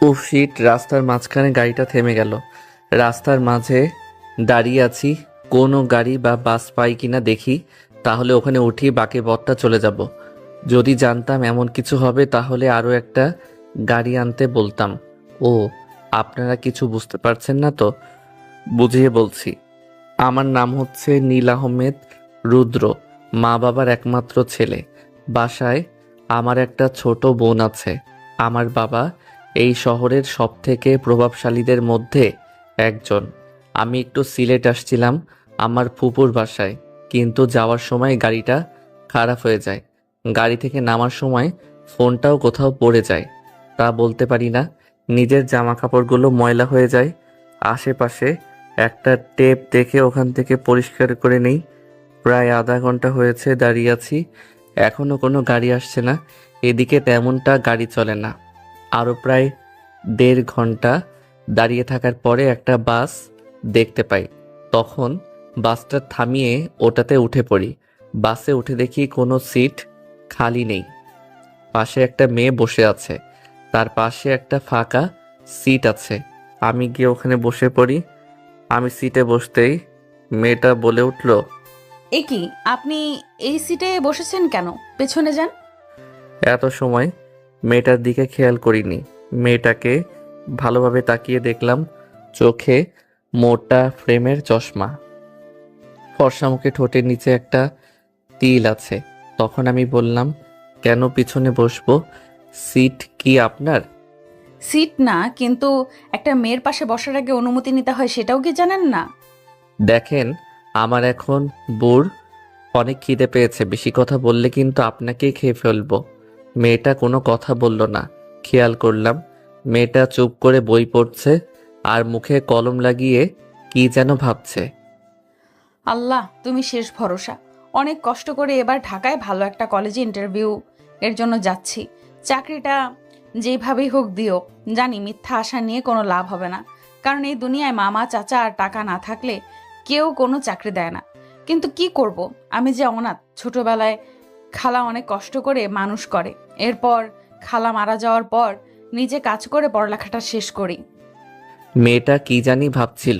উফ শিট, রাস্তার মাঝখানে গাড়িটা থেমে গেল। রাস্তার মাঝে দাঁড়িয়ে আছি, কোনো গাড়ি বা বাস পাই কিনা দেখি, তাহলে ওখানে উঠি বাকি পথটা চলে যাব। যদি জানতাম এমন কিছু হবে তাহলে আরও একটা গাড়ি আনতে বলতাম। ও, আপনারা কিছু বুঝতে পারছেন না তো? বুঝিয়ে বলছি। আমার নাম হচ্ছে নীল আহমেদ রুদ্র, মা বাবার একমাত্র ছেলে। বাসায় আমার একটা ছোট বোন আছে। আমার বাবা এই শহরের সবথেকে প্রভাবশালীদের মধ্যে একজন। আমি একটু সিলেট আসছিলাম আমার ফুপুর বাসায়, কিন্তু যাওয়ার সময় গাড়িটা খারাপ হয়ে যায়। গাড়ি থেকে নামার সময় ফোনটাও কোথাও পড়ে যায়। তা বলতে পারি না, নিজের জামা কাপড়গুলো ময়লা হয়ে যায়। আশেপাশে একটা টেপ দেখে ওখান থেকে পরিষ্কার করে নেই। প্রায় আধা ঘন্টা হয়েছে দাঁড়িয়ে আছি, এখনো কোনো গাড়ি আসছে না। এদিকে তেমনটা গাড়ি চলে না। আরও প্রায় 1.5 ঘন্টা দাঁড়িয়ে থাকার পরে একটা বাস দেখতে পাই। তখন বাসটা থামিয়ে ওটাতে উঠে পড়ি। বাসে উঠে দেখি কোনো সিট খালি নেই। পাশে একটা মেয়ে বসে আছে, তার পাশে একটা ফাঁকা সিট আছে। আমি গিয়ে ওখানে বসে পড়ি। আমি সিটে বসতেই মেয়েটা বলে উঠল, এ কি, আপনি এই সিটে বসেছেন কেন? পেছনে যান। এত সময় মেয়েটার দিকে খেয়াল করিনি। মেয়েটাকে ভালোভাবে তাকিয়ে দেখলাম, চোখে মোটা ফ্রেমের চশমা, ফর্সা মুখে, ঠোঁটের নিচে একটা তিল আছে। তখন আমি বললাম, কেন পিছনে বসবো? সিট কি আপনার? সিট না, কিন্তু একটা মেয়ের পাশে বসার আগে অনুমতি নিতে হয়, সেটাও কি জানেন না? দেখেন, আমার এখন বুড় অনেক খিদে পেয়েছে, বেশি কথা বললে কিন্তু আপনাকেই খেয়ে ফেলবো। মেয়েটা কোনো কথা বলল না। খেয়াল করলাম মেয়েটা চুপ করে বই পড়ছে আর মুখে কলম লাগিয়ে কি যেন ভাবছে। আল্লাহ, তুমি শেষ ভরসা। অনেক কষ্ট করে এবার ঢাকায় ভালো একটা কলেজে ইন্টারভিউ এর জন্য যাচ্ছি। চাকরিটা যেভাবেই হোক দিও। জানি মিথ্যা আশা নিয়ে কোনো লাভ হবে না, কারণ এই দুনিয়ায় মামা চাচা আর টাকা না থাকলে কেউ কোনো চাকরি দেয় না। কিন্তু কি করব, আমি যে অনাথ। ছোটবেলায় খালা অনেক কষ্ট করে মানুষ করে, এরপর খালা মারা যাওয়ার পর নিজে কাজ করে পড়ালেখাটা শেষ করি। মেয়েটা কি জানি ভাবছিল।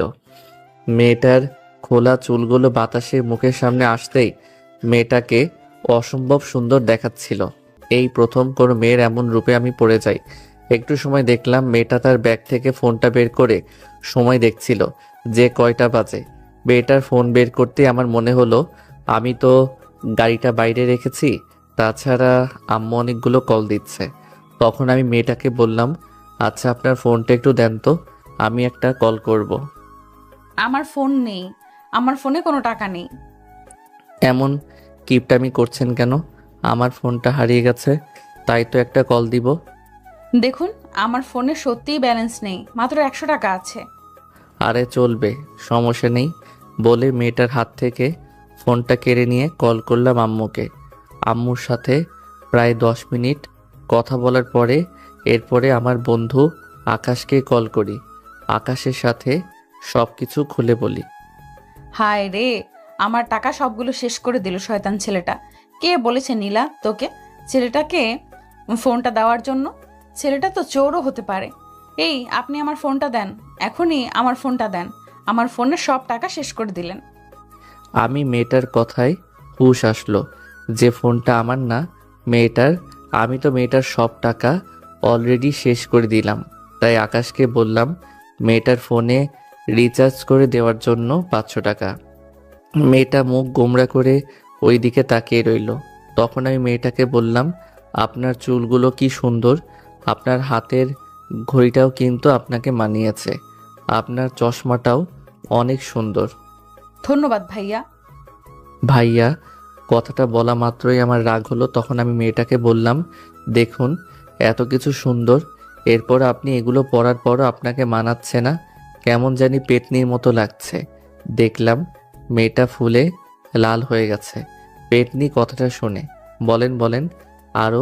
মেয়েটার খোলা চুলগুলো বাতাসে মুখের সামনে আসতেই মেয়েটাকে অসম্ভব সুন্দর দেখাচ্ছিল। এই প্রথম কোনো মেয়ের এমন রূপে আমি পড়ে যাই। একটু সময় দেখলাম মেয়েটা তার ব্যাগ থেকে ফোনটা বের করে সময় দেখছিল যে কয়টা বাজে। মেয়েটার ফোন বের করতে আমার মনে হলো আমি তো গাড়িটা বাইরে রেখেছি, তাছাড়া আম্মু অনেকগুলো কল দিচ্ছে। তখন আমি মেয়েটাকে বললাম, আচ্ছা আপনার ফোনটা একটু দেন তো, আমি একটা কল করব। আমার ফোন নেই, আমার ফোনে কোনো টাকা নেই। এমন কিপটামি করছেন কেন? আমার ফোনটা হারিয়ে গেছে, তাই তো একটা কল দিব। দেখুন, আমার ফোনে সত্যিই ব্যালেন্স নেই, মাত্র 100 টাকা আছে। আরে চলবে, সমস্যা নেই বলে মেয়েটার হাত থেকে ফোনটা কেড়ে নিয়ে কল করলাম আম্মুকে। আম্মুর সাথে প্রায় 10 মিনিট কথা বলার পরে এরপরে আমার বন্ধু আকাশকে কল করি। আকাশের সাথে সব কিছু খুলে বলি। হায় রে, আমার টাকা সবগুলো শেষ করে দিল শয়তান ছেলেটা। কে বলেছে নীলা তোকে ছেলেটাকে ফোনটা দেওয়ার জন্য? ছেলেটা তো চোরও হতে পারে। এই, আপনি আমার ফোনটা দেন, এখনই আমার ফোনটা দেন। আমার ফোনের সব টাকা শেষ করে দিলেন। আমি মেয়েটার কথায় হুঁশ আসলো যে ফোনটা আমার না, মেয়েটার। আমি তো মেয়েটার সব টাকা অলরেডি শেষ করে দিলাম। তাই আকাশকে বললাম মেয়েটার ফোনে রিচার্জ করে দেওয়ার জন্য 500 টাকা। মেয়েটা মুখ গোমড়া করে ওই দিকে তাকিয়ে রইল। তখন আমি মেয়েটাকে বললাম, আপনার চুলগুলো কি সুন্দর, আপনার হাতের ঘড়িটাও কিন্তু আপনাকে মানিয়েছে, আপনার চশমাটাও অনেক সুন্দর। ধন্যবাদ ভাইয়া। ভাইয়া কথাটা বলা মাত্রই আমার রাগ হলো। তখন আমি মেয়েটাকে বললাম, দেখুন এত কিছু সুন্দর, এরপর আপনি এগুলো পরার পরও আপনাকে মানাচ্ছে না, কেমন জানি পেতনির মতো লাগছে। দেখলাম মেয়েটা ফুলে লাল হয়ে গেছে পেতনি কথাটা শুনে। বলেন বলেন আরও,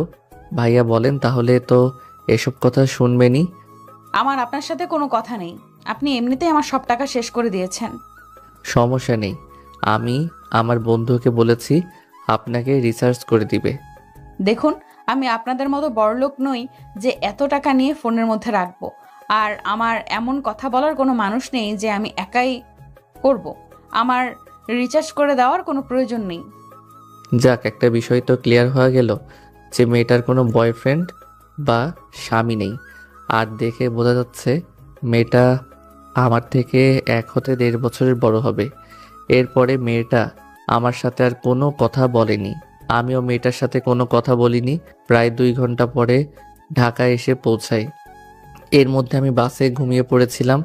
ভাইয়া বলেন, তাহলে তো এসব কথা শুনবেনই। আমার আপনার সাথে কোনো কথা নেই, আপনি এমনিতেই আমার সব টাকা শেষ করে দিয়েছেন। সমস্যা নেই, আমি আমার বন্ধুকে বলেছি আপনাকে রিসার্চ করে দিবে। দেখুন, আমি আপনাদের মতো বড়লোক নই যে এত টাকা নিয়ে ফোনের মধ্যে রাখবো। আর আমার এমন কথা বলার কোনো মানুষ নেই যে আমি একাই করব। আমার রিচার্জ করে দেওয়ার কোনো প্রয়োজন নেই। যাক, একটা বিষয় তো ক্লিয়ার হয়ে গেল যে মেয়েটার কোনো বয়ফ্রেন্ড বা স্বামী নেই। আর দেখে বোঝা যাচ্ছে মেয়েটা আমার থেকে 1 হতে 1.5 বছরের বড় হবে। এরপরে মেয়েটা আমার সাথে আর কোনো কথা বলেনি, আমিও মেয়েটার সাথে কোনো কথা বলিনি। প্রায় 2 ঘন্টা পরে ঢাকায় এসে পৌঁছাই। এর মধ্যে আমি বাসে ঘুমিয়ে পড়েছিলাম।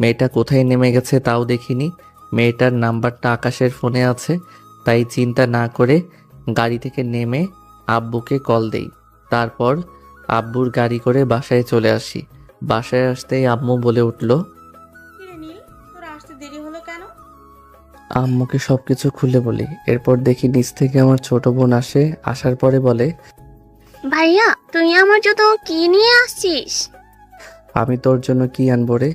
মেয়েটা কোথায় নেমে গেছে তাও দেখিনি। মেয়েটার নাম্বারটা আকাশের ফোনে আছে, তাই চিন্তা না করে গাড়ি থেকে নেমে আব্বুকে কল দেই। তারপর আব্বুর গাড়ি করে বাসায় চলে আসি। বাসায় আসতেই আম্মু বলে উঠল, কিরে নীল, তোর আসতে দেরি হলো কেন? আম্মুকে সবকিছু খুলে বলি। এরপর দেখি নিচ থেকে আমার ছোট বোন আসে। আসার পরে বলে, ভাইয়া তুই আমার জন্য কি নিয়ে আসছিস? আমি তোর জন্য কি আনবো রে?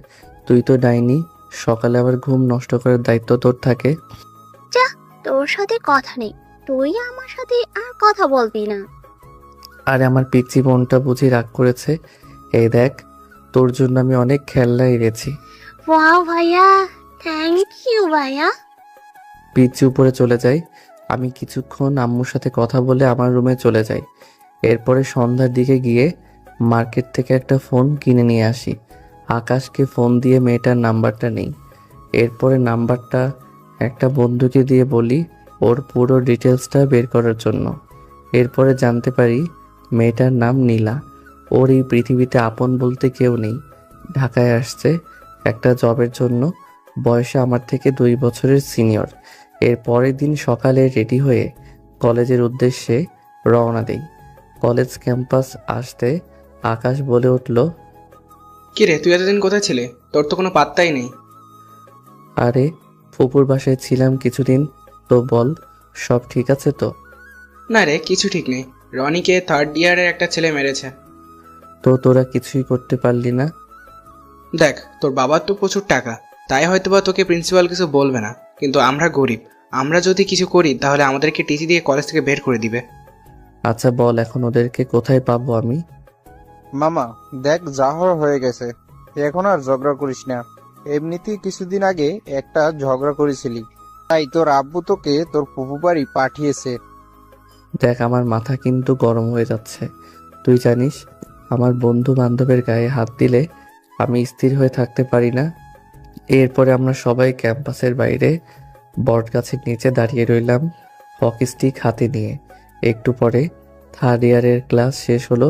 তুই তো ডাইনি, সকালে আবার ঘুম নষ্ট করার দায়িত্ব তোর থাকে। যা, তোর সাথে কথা নেই, তুই আমার সাথে আর কথা বলবি না। আরে আমার পিচ্চি বোনটা বুঝি রাগ করেছে। এই দেখ, তোর জন্য আমি অনেক খেলনা এনেছি। ওয়াও ভাইয়া, থ্যাংক ইউ ভাইয়া। পিচ্চি উপরে চলে যাই। আমি কিছুক্ষণ আম্মুর সাথে কথা বলে আমার রুমে চলে যাই। এরপরে সন্ধ্যার দিকে গিয়ে মার্কেট থেকে একটা ফোন কিনে নিয়ে আসি। আকাশকে ফোন দিয়ে মেয়েটার নাম্বারটা নেই। এরপরে নাম্বারটা একটা বন্ধুকে দিয়ে বলি ওর পুরো ডিটেলসটা বের করার জন্য। এরপরে জানতে পারি মেয়েটার নাম নীলা। ওর এই পৃথিবীতে আপন বলতে কেউ নেই। ঢাকায় আসছে একটা জবের জন্য। বয়সে আমার থেকে 2 বছরের সিনিয়র। এর পরের দিন সকালে রেডি হয়ে কলেজের উদ্দেশ্যে রওনা দেই। কলেজ ক্যাম্পাস আসতে আকাশ বলে উঠল, কিরে, তুই এতদিন কোথায় ছিলে? তোর তো কোনো পাত্তাই নেই। আরে ফুপুর বাসায় ছিলাম কিছুদিন। তো বল, সব ঠিক আছে তো? না রে, কিছু ঠিক নেই। রনিকে 3rd ইয়ারের একটা ছেলে মেরেছে। তো তোরা কিছুই করতে পারলি না? দেখ, তোর বাবার তো প্রচুর টাকা, তাই হয়তোবা তোকে প্রিন্সিপাল কিছু বলবে না, কিন্তু আমরা গরিব। আমরা যদি কিছু করি তাহলে আমাদেরকে টিসি দিয়ে কলেজ থেকে বের করে দিবে। আচ্ছা বল, এখন ওদেরকে কোথায় পাবো আমি? মামা দেখ, যা হওয়ার হয়ে গেছে, এখন আর ঝগড়া করিস না। এমনিতেই কিছুদিন আগে একটা ঝগড়া করেছিলি, তাই তোর আব্বু তোকে তোর ফুফু বাড়ি পাঠিয়েছে। দেখ, আমার মাথা কিন্তু গরম হয়ে যাচ্ছে। তুই জানিস আমার বন্ধু বান্ধবের গায়ে হাত দিলে আমি স্থির হয়ে থাকতে পারি না। এরপরে আমরা সবাই ক্যাম্পাসের বাইরে বটগাছের নিচে দাঁড়িয়ে রইলাম, হকি স্টিক হাতে নিয়ে। একটু পরে 3rd ইয়ারের ক্লাস শেষ হলো,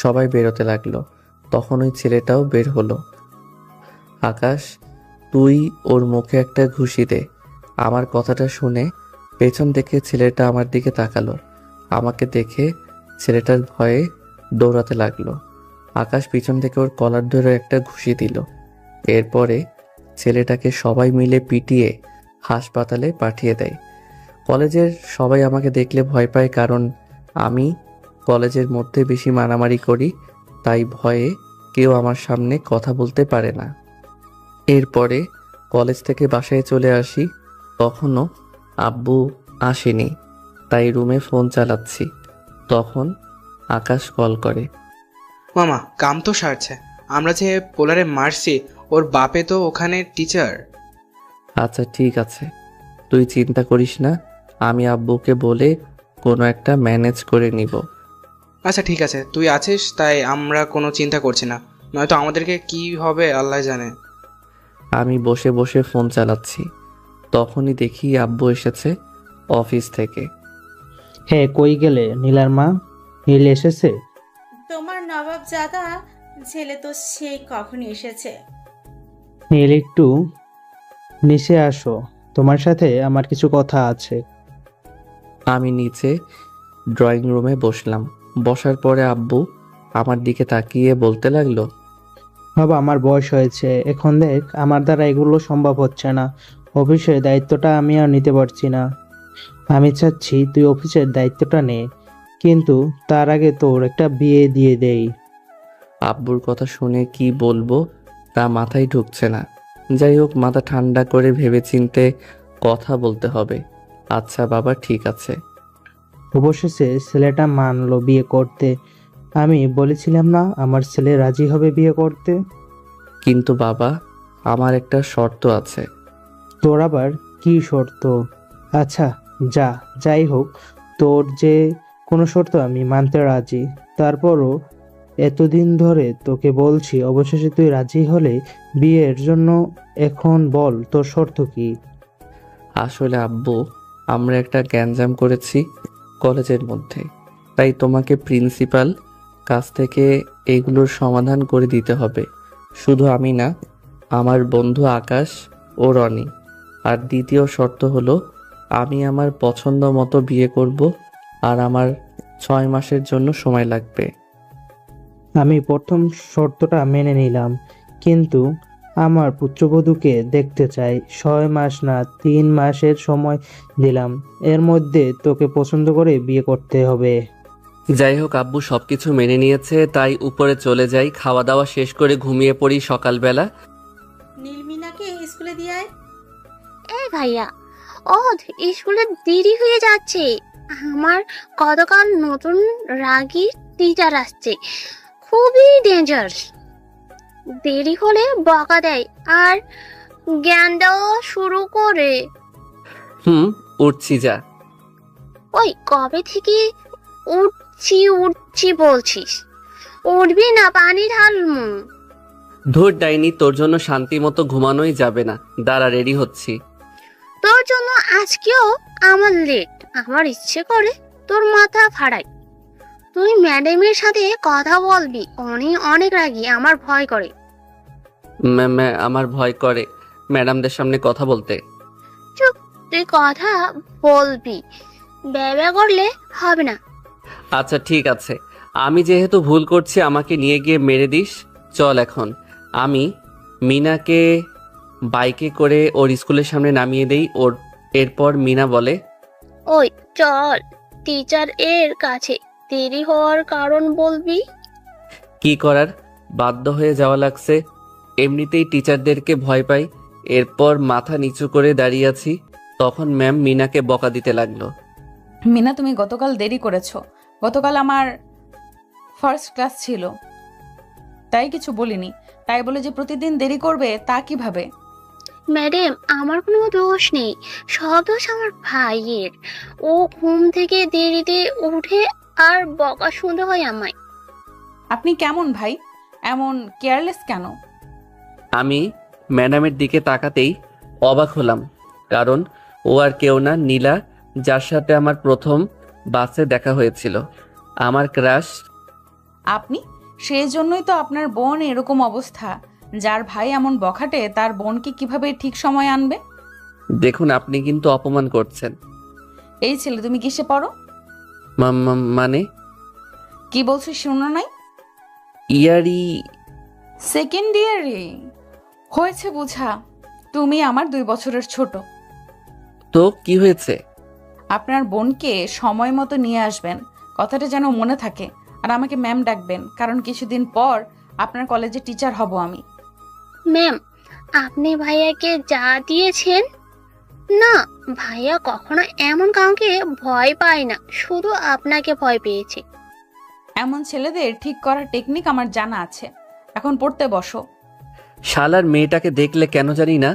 সবাই বেরোতে লাগলো। তখন ওই ছেলেটাও বের হলো। আকাশ, তুই ওর মুখে একটা ঘুষি দে। আমার কথাটা শুনে পেছন থেকে ছেলেটা আমার দিকে তাকালো। আমাকে দেখে ছেলেটার ভয়ে দৌড়াতে লাগলো। আকাশ পিছন থেকে ওর কলার ধরে একটা ঘুষি দিল। এরপরে ছেলেটাকে সবাই মিলে পিটিয়ে হাসপাতালে পাঠিয়ে দেয়। কলেজের সবাই আমাকে দেখলে ভয় পায়, কারণ আমি কলেজের মধ্যে বেশি মারামারি করি, তাই ভয়ে কেউ আমার সামনে কথা বলতে পারে না। এরপরে কলেজ থেকে বাসায় চলে আসি। তখনও আব্বু আসেনি, তাই রুমে ফোন চালাচ্ছি। তখন আকাশ কল করে। মামা, কাম তো সারছে। আমরা যে পোলারে মারছি, ওর বাপে তো ওখানে টিচার। আচ্ছা ঠিক আছে, তুই চিন্তা করিস না, আমি আব্বুকে বলে কোনো একটা ম্যানেজ করে নিব। আচ্ছা ঠিক আছে, তুই আছিস তাই আমরা কোনো চিন্তা করছি না, নয়তো আমাদেরকে কি হবে আল্লাহ জানে। আমি বসে বসে ফোন চালাচ্ছি। তখনই দেখি আব্বু এসেছে অফিস থেকে। হ্যাঁ, কই গেলে নীলার মা? নীল এসেছে? তোমার নবাব জাদা ছেলে তো সেই কখন এসেছে। নীল, একটু নিচে আসো, তোমার সাথে আমার কিছু কথা আছে। আমি নিচে ড্রয়িং রুমে বসলাম। বসার পরে আব্বু আমার দিকে তাকিয়ে বলতে লাগলো, বাবা, আমার বয়স হয়েছে এখন, দেখ আমার দ্বারা এগুলো সম্ভব হচ্ছে না। অফিসের দায়িত্বটা আমি আর নিতে পারছি না। আমি চাচ্ছি তুই অফিসের দায়িত্বটা নে, কিন্তু তার আগে তোর একটা বিয়ে দিয়ে দেই। আব্বুর কথা শুনে কি বলবো তা মাথায় ঢুকছে না। যাই হোক, মাথা ঠান্ডা করে ভেবেচিন্তে কথা বলতে হবে। আচ্ছা বাবা, ঠিক আছে। অবশেষে ছেলেটা মানলো বিয়ে করতে। আমি বলেছিলাম না আমার ছেলে রাজি হবে বিয়ে করতে। কিন্তু বাবা, আমার একটা শর্ত আছে। তোর আবার কি শর্ত? আচ্ছা, যাই হোক, তোর যে কোনো শর্ত আমি মানতে রাজি। তারপরও এতদিন ধরে তোকে বলছি, অবশেষে তুই রাজি হলে বিয়ের জন্য। এখন বল তোর শর্ত কি? আসলে আব্বু, আমরা একটা গ্যাঞ্জাম করেছি কলেজের মধ্যে, তাই তোমাকে প্রিন্সিপাল কাছ থেকে এগুলোর সমাধান করে দিতে হবে। শুধু আমি না, আমার বন্ধু আকাশ ও রনি। আর দ্বিতীয় শর্ত হলো, আমি আমার পছন্দ মতো বিয়ে করব, আর আমার 6 মাসের জন্য সময় লাগবে। আমি প্রথম শর্তটা মেনে নিলাম, কিন্তু আমার পুত্রবধূকে দেখতে চাই। 6 মাস না, 3 মাসের সময় দিলাম। এর মধ্যে তোকে পছন্দ করে বিয়ে করতে হবে। যাই হোক আব্বু সবকিছু মেনে নিয়েছে, তাই উপরে চলে যাই, খাওয়া দাওয়া শেষ করে ঘুমিয়ে পড়ি সকালবেলা। নীলমিনাকে স্কুলে দিয়ে আয়। এই ভাইয়া, স্কুলে দেরি হয়ে যাচ্ছে। আমার গতকাল নতুন রাগী টিচার আসছে, খুবই ডেঞ্জারাস। দেরি হলে বকা দেয় আর জ্ঞান দেওয়া শুরু করে। উঠছি যা। ওই কবে থেকে উঠছি বলছিস? উঠবি না, পানি ঢালমু। ধুর ডাইনি, তোর জন্য শান্তি মতো ঘুমানোই যাবে না। দাঁড়া, রেডি হচ্ছি। তোর জন্য আজকেও আমার লেট। আমার ইচ্ছে করে তোর মাথা ফাড়াই। তুই ম্যাডামের সাথে কথা বলবি, উনি অনেক রাগী, আমার ভয় করে। আমার ভয় করে ম্যাডামদের সামনে কথা বলতে। চুপ, তুই কথা বলবি, ব্যবা করলে হবে না। আচ্ছা ঠিক আছে, আমি যেহেতু ভুল করছি আমাকে নিয়ে গিয়ে মেরে দিস। চল এখন। আমি মিনাকে বাইকে করে ওর স্কুলের সামনে নামিয়ে দেই। এরপর মিনা বলে, ওই চল, টিচার এর কাছে দেরি হওয়ার কারণ বলবি। কি করার, বাধ্য হয়ে যাওয়া লাগছে। এমনিতেই টিচারদেরকে ভয় পাই। এরপর মাথা নিচু করে দাঁড়িয়ে আছি, তখন ম্যাম মিনাকে বকা দিতে লাগলো। মিনা, তুমি গতকাল দেরি করেছো। গতকাল আমার ফার্স্ট ক্লাস ছিল, তাই কিছু বলিনি। তাই বলে যে প্রতিদিন দেরি করবে তা কিভাবে? ম্যাডাম, আমার কোনো দোষ নেই, সব দোষ আমার ভাইয়ের। ও ঘুম থেকে দেরিতে উঠে আর বকা শুনতে হয় আমায়। আপনি কেমন ভাই, এমন কেয়ারলেস কেন? আমি ম্যাডামের দিকে তাকাতেই অবাক হলাম, কারণ ও আর কেউ না, নীলা, যার সাথে আমার প্রথম বাসে দেখা হয়েছিল, আমার ক্রাশ। আপনি, সেই জন্যই তো আপনার বোন এরকম অবস্থা। যার ভাই এমন বখাটে, তার বোনকে কিভাবে ঠিক সময় আনবে? দেখুন, আপনি কিন্তু অপমান করছেন। এই ছেলে, তুমি কিসে পড়ো? মানে কি বলছো শুনো নাই? ইয়ারি। সেকেন্ড ইয়ারে হয়েছে বুঝা। তুমি আমার 2 বছরের ছোট। তো কি হয়েছে? আপনার বোনকে সময় মতো নিয়ে আসবেন, কথাটা যেন মনে থাকে। আর আমাকে ম্যাম ডাকবেন, কারণ কিছুদিন পর আপনার কলেজে টিচার হব আমি। ম্যাম, আপনি ভাইয়াকে যা দিয়েছেন না, ভাইয়া কখনো এমন কাউকে ভয় পায় না, শুধু আপনাকে ভয় পেয়েছে। এমন ছেলেদের ঠিক করার টেকনিক আমার জানা আছে। এখন পড়তে বসো। শালার মেয়েটাকে দেখলে কেন জানি না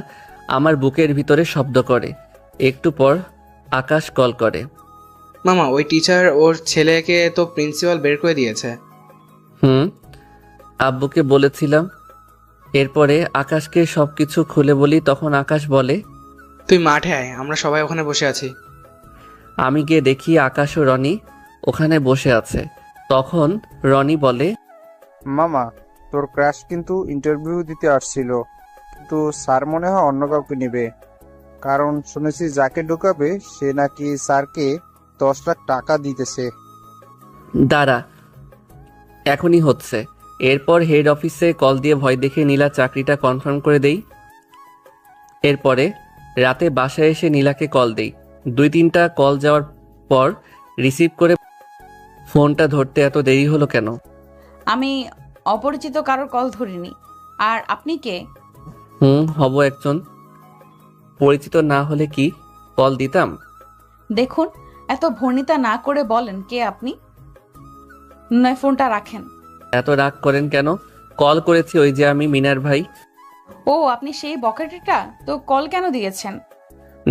আমার বুকের ভিতরে শব্দ করে। একটু পর আকাশ কল করে। মামা, ওই টিচার ওর ছেলেকে তো প্রিন্সিপাল বের করে দিয়েছে। আব্বুকে বলেছিলাম। এরপরে আকাশকে সবকিছু খুলে বলি, তখন আকাশ বলে, তুই মাঠে আয়, আমরা সবাই ওখানে বসে আছি। আমি গিয়ে দেখি আকাশ ও রনি ওখানে বসে আছে। তখন রনি বলে, মামা, তোর ক্রাশ কিন্তু ইন্টারভিউ দিতে আসছিল, কিন্তু স্যার মনে হয় অন্য কাউকে নেবে। কারণ শুনেছি যাকে ঢুকাবে সে নাকি স্যারকে 10 লাখ টাকা দিতেছে। দাঁড়া, এখনই হচ্ছে। এরপর হেড অফিসে কল দিয়ে ভয় দেখে নীলা চাকরিটা কনফার্ম করে দেই। এরপরে রাতে বাসায় এসে নীলাকে কল দেই। 2-3টা কল যাওয়ার পর রিসিভ করে, ফোনটা ধরতে এত দেরি হলো কেন? আমি অপরিচিত কারোর কল ধরিনি। আর আপনি কে? হব একজন। পরিচিত না হলে কি কল দিতাম? দেখুন, এত ভর্ণিতা না করে বলেন কে আপনি, নয় ফোনটা রাখেন। এত রাগ করেন কেন? কল করেছি, ওই যে আমি মিনার ভাই। ও আপনি সেই বকেটেটা, তো কল কেন দিয়েছেন?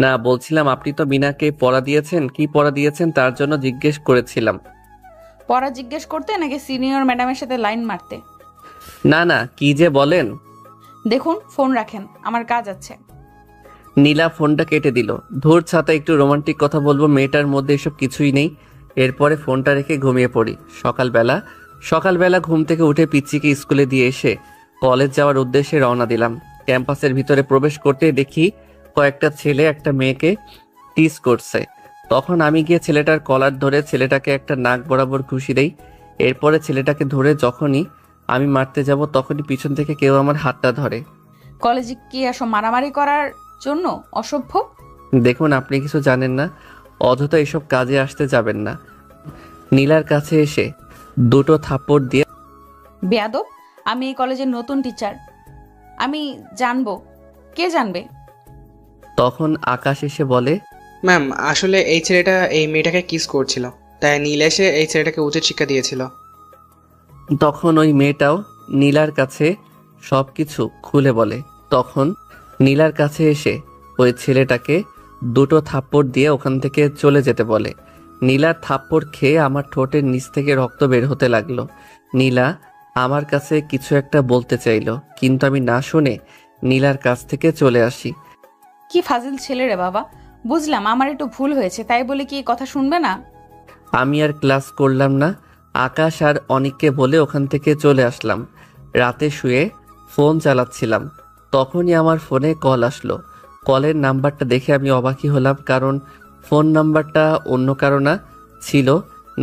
না, বলছিলাম আপনি তো মিনাকে পড়া দিয়েছেন, কি পড়া দিয়েছেন তার জন্য জিজ্ঞেস করেছিলাম। পড়া জিজ্ঞেস করতে নাকি সিনিয়র ম্যাডামের সাথে লাইন মারতে? না না, কি যে বলেন। দেখুন ফোন রাখেন, আমার কাজ আছে। নীলা ফোনটা কেটে দিল। ধূর ছাতা, একটু রোমান্টিক কথা বলবো, মেয়েটার মধ্যে এসব কিছুই নেই। এরপরে ফোনটা রেখে ঘুমিয়ে পড়ি। সকালবেলা ঘুম থেকে উঠে পিচ্চিকে স্কুলে দিয়ে এসে কলেজ যাওয়ার উদ্দেশ্যে রওনা দিলাম। ক্যাম্পাসের ভিতরে প্রবেশ করতে দেখি কয়েকটা ছেলে একটা মেয়েকে টিজ করছে। তখন আমি গিয়ে ছেলেটার কলার ধরে ছেলেটাকে একটা নাক বরাবর ঘুষি দেই। এরপরে ছেলেটাকে ধরে যখনই আমি মারতে যাব তখনই পিছন থেকে কেউ আমার হাতটা ধরে। কলেজে কি আসো মারামারি করার জন্য, অসভ্য? দেখুন, আপনি কিছু জানেন না, অযথা এসব কাজে আসতে যাবেন না। নীলার কাছে এসে দুটো থাপ্পড় দিয়ে বেয়াদব, আমি এই কলেজের নতুন টিচার, আমি জানবো। কে জানবে? তখন আকাশ এসে বলে, ম্যাম আসলে এই ছেলেটা এই মেয়েটাকে কিস করছিল, তাই নীল এসে এই ছেলেটাকে উচিত শিক্ষা দিয়েছিল। তখন ওই মেয়েটাও নীলার কাছে সবকিছু খুলে বলে। তখন নীলার কাছে এসে ওই ছেলেটাকে দুটো থাপ্পড় দিয়ে ওখান থেকে চলে যেতে বলে। নীলার থাপ্পড় খেয়ে আমার ঠোঁটের নিচ থেকে রক্ত বের হতে লাগলো। নীলা আমার কাছে কিছু একটা বলতে চাইলো, কিন্তু আমি না শুনে নীলার কাছ থেকে চলে আসি। কি ফাজিল ছেলে রে বাবা, বুঝলাম আমার একটু ভুল হয়েছে, তাই বলে কি কথা শুনবে না? আমি আর ক্লাস করলাম না, আকাশ আর অনিককে বলে ওখান থেকে চলে আসলাম। রাতে শুয়ে ফোন চালাচ্ছিলাম, তখনই আমার ফোনে কল আসলো। কলের নাম্বারটা দেখে আমি অবাকই হলাম, কারণ ফোন নাম্বারটা অন্য কারো না, ছিল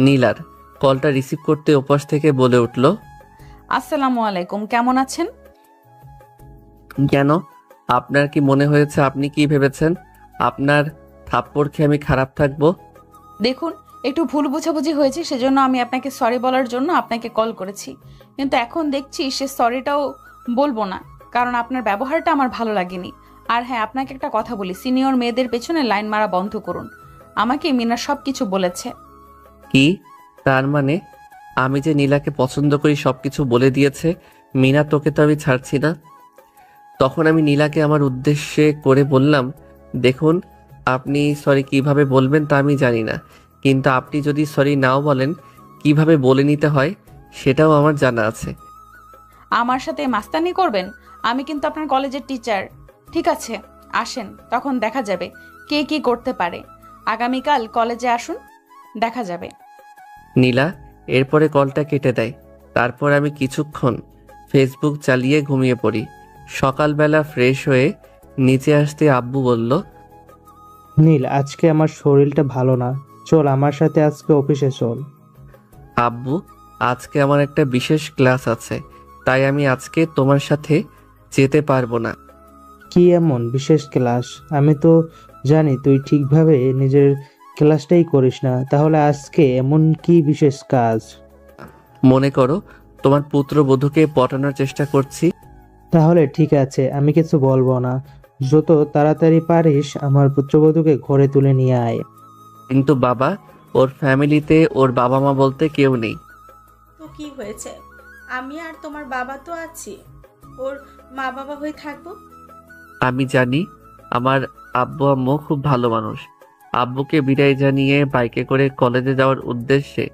নীলার। কলটা রিসিভ করতে ওপাশ থেকে বলে উঠল, আসসালামু আলাইকুম, কেমন আছেন? কেন? আপনার কি মনে হয়েছে, আপনি কি ভেবেছেন আপনার থাপ্পড় খেয়ে আমি খারাপ থাকবো? দেখুন, একটু ভুল বোঝাবুঝি হয়েছে, সেজন্য আমি আপনাকে সরি বলার জন্য আপনাকে কল করেছি। কিন্তু এখন দেখছি সে সরিটাও বলবো না, কারণ আপনার ব্যবহারটা আমার ভালো লাগেনি। আর হ্যাঁ, আপনাকে একটা কথা বলি, সিনিয়র মেয়েদের পেছনে লাইন মারা বন্ধ করুন। আমাকে মিনা সব কিছু বলেছে। কি? তার মানে আমি যে নীলাকে পছন্দ করি সবকিছু বলে দিয়েছে? মিনা, তোকে তো আমি ছাড়ছি না। তখন আমি নীলাকে আমার উদ্দেশ্যে করে বললাম, দেখুন, আপনি সরি কিভাবে বলবেন তা আমি জানি না, কিন্তু আপনি যদি সরি নাও বলেন, কিভাবে বলে নিতে হয় সেটাও আমার জানা আছে। আমার সাথে মাস্তানি করবেন? আমি কিন্তু আপনার কলেজের টিচার। ঠিক আছে, আসেন, তখন দেখা যাবে কে কি করতে পারে। আগামীকাল কলেজে আসুন, দেখা যাবে। নীলা এরপরে কলটা কেটে দেয়। তারপর আমি কিছুক্ষণ ফেসবুক চালিয়ে ঘুমিয়ে পড়ি। সকালবেলা ফ্রেশ হয়ে নিচে আসতে আব্বু বলল, নীল, আজকে আমার শরীরটা ভালো না, চল আমার সাথে আজকে অফিসে চল। আব্বু, আজকে আমার একটা বিশেষ ক্লাস আছে, তাই আমি আজকে তোমার সাথে যেতে পারবো না। কি এমন বিশেষ ক্লাস? আমি তো জানি তুই ঠিকভাবে নিজের ক্লাসটাই করিস না, তাহলে আজকে এমন কি বিশেষ কাজ? মনে করো তোমার পুত্রবধূকে পটানোর চেষ্টা করছি। তাহলে ঠিক আছে, আমি কিছু বলবো না। যত তাড়াতাড়ি পারিস আমার পুত্রবধূকে ঘরে তুলে নিয়ে আয়। কিন্তু বাবা, ওর ফ্যামিলিতে ওর বাবা মা বলতে কেউ নেই। তো কি হয়েছে, আমি আর তোমার বাবা তো আছি, ওর মা বাবা হয়ে থাকবো। আমি জানি আমার আব্বু আম্মু খুব ভালো মানুষ। আব্বুকে বিদায় জানিয়ে বাইকে করে কলেজে যাওয়ার উদ্দেশ্যে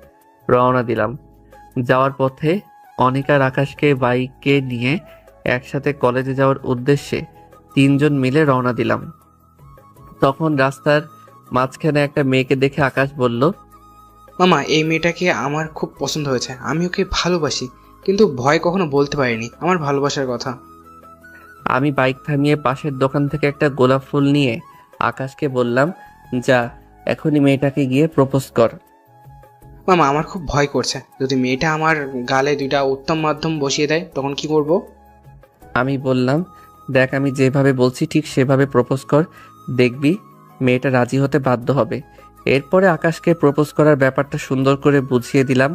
রওনা দিলাম। যাওয়ার পথে অনিকার আকাশকে বাইকে নিয়ে একসাথে কলেজে যাওয়ার উদ্দেশ্যে তিনজন মিলে রওনা দিলাম। তখন রাস্তার মাঝখানে একটা মেয়েকে দেখে আকাশ বলল, মামা এই মেয়েটাকে আমার খুব পছন্দ হয়েছে, আমি ওকে ভালোবাসি, কিন্তু ভয় কখনো বলতে পারিনি আমার ভালোবাসার কথা। আমি বাইক থামিয়ে পাশের দোকান থেকে একটা গোলাপ ফুল নিয়ে আকাশকে বললাম, যা এখনই মেয়েটাকে গিয়ে প্রপোজ কর। মামা আমার খুব ভয় করছে, যদি মেয়েটা আমার গালে দুইটা উত্তম মাধ্যম বসিয়ে দেয় তখন কি করব? আমি বললাম, দেখ, আমি যেভাবে বলছি ঠিক সেভাবে প্রপোজ কর, দেখবি মেয়েটা রাজি হতে বাধ্য হবে। এরপরে আকাশকে প্রপোজ করার ব্যাপারটা সুন্দর করে বুঝিয়ে দিলাম।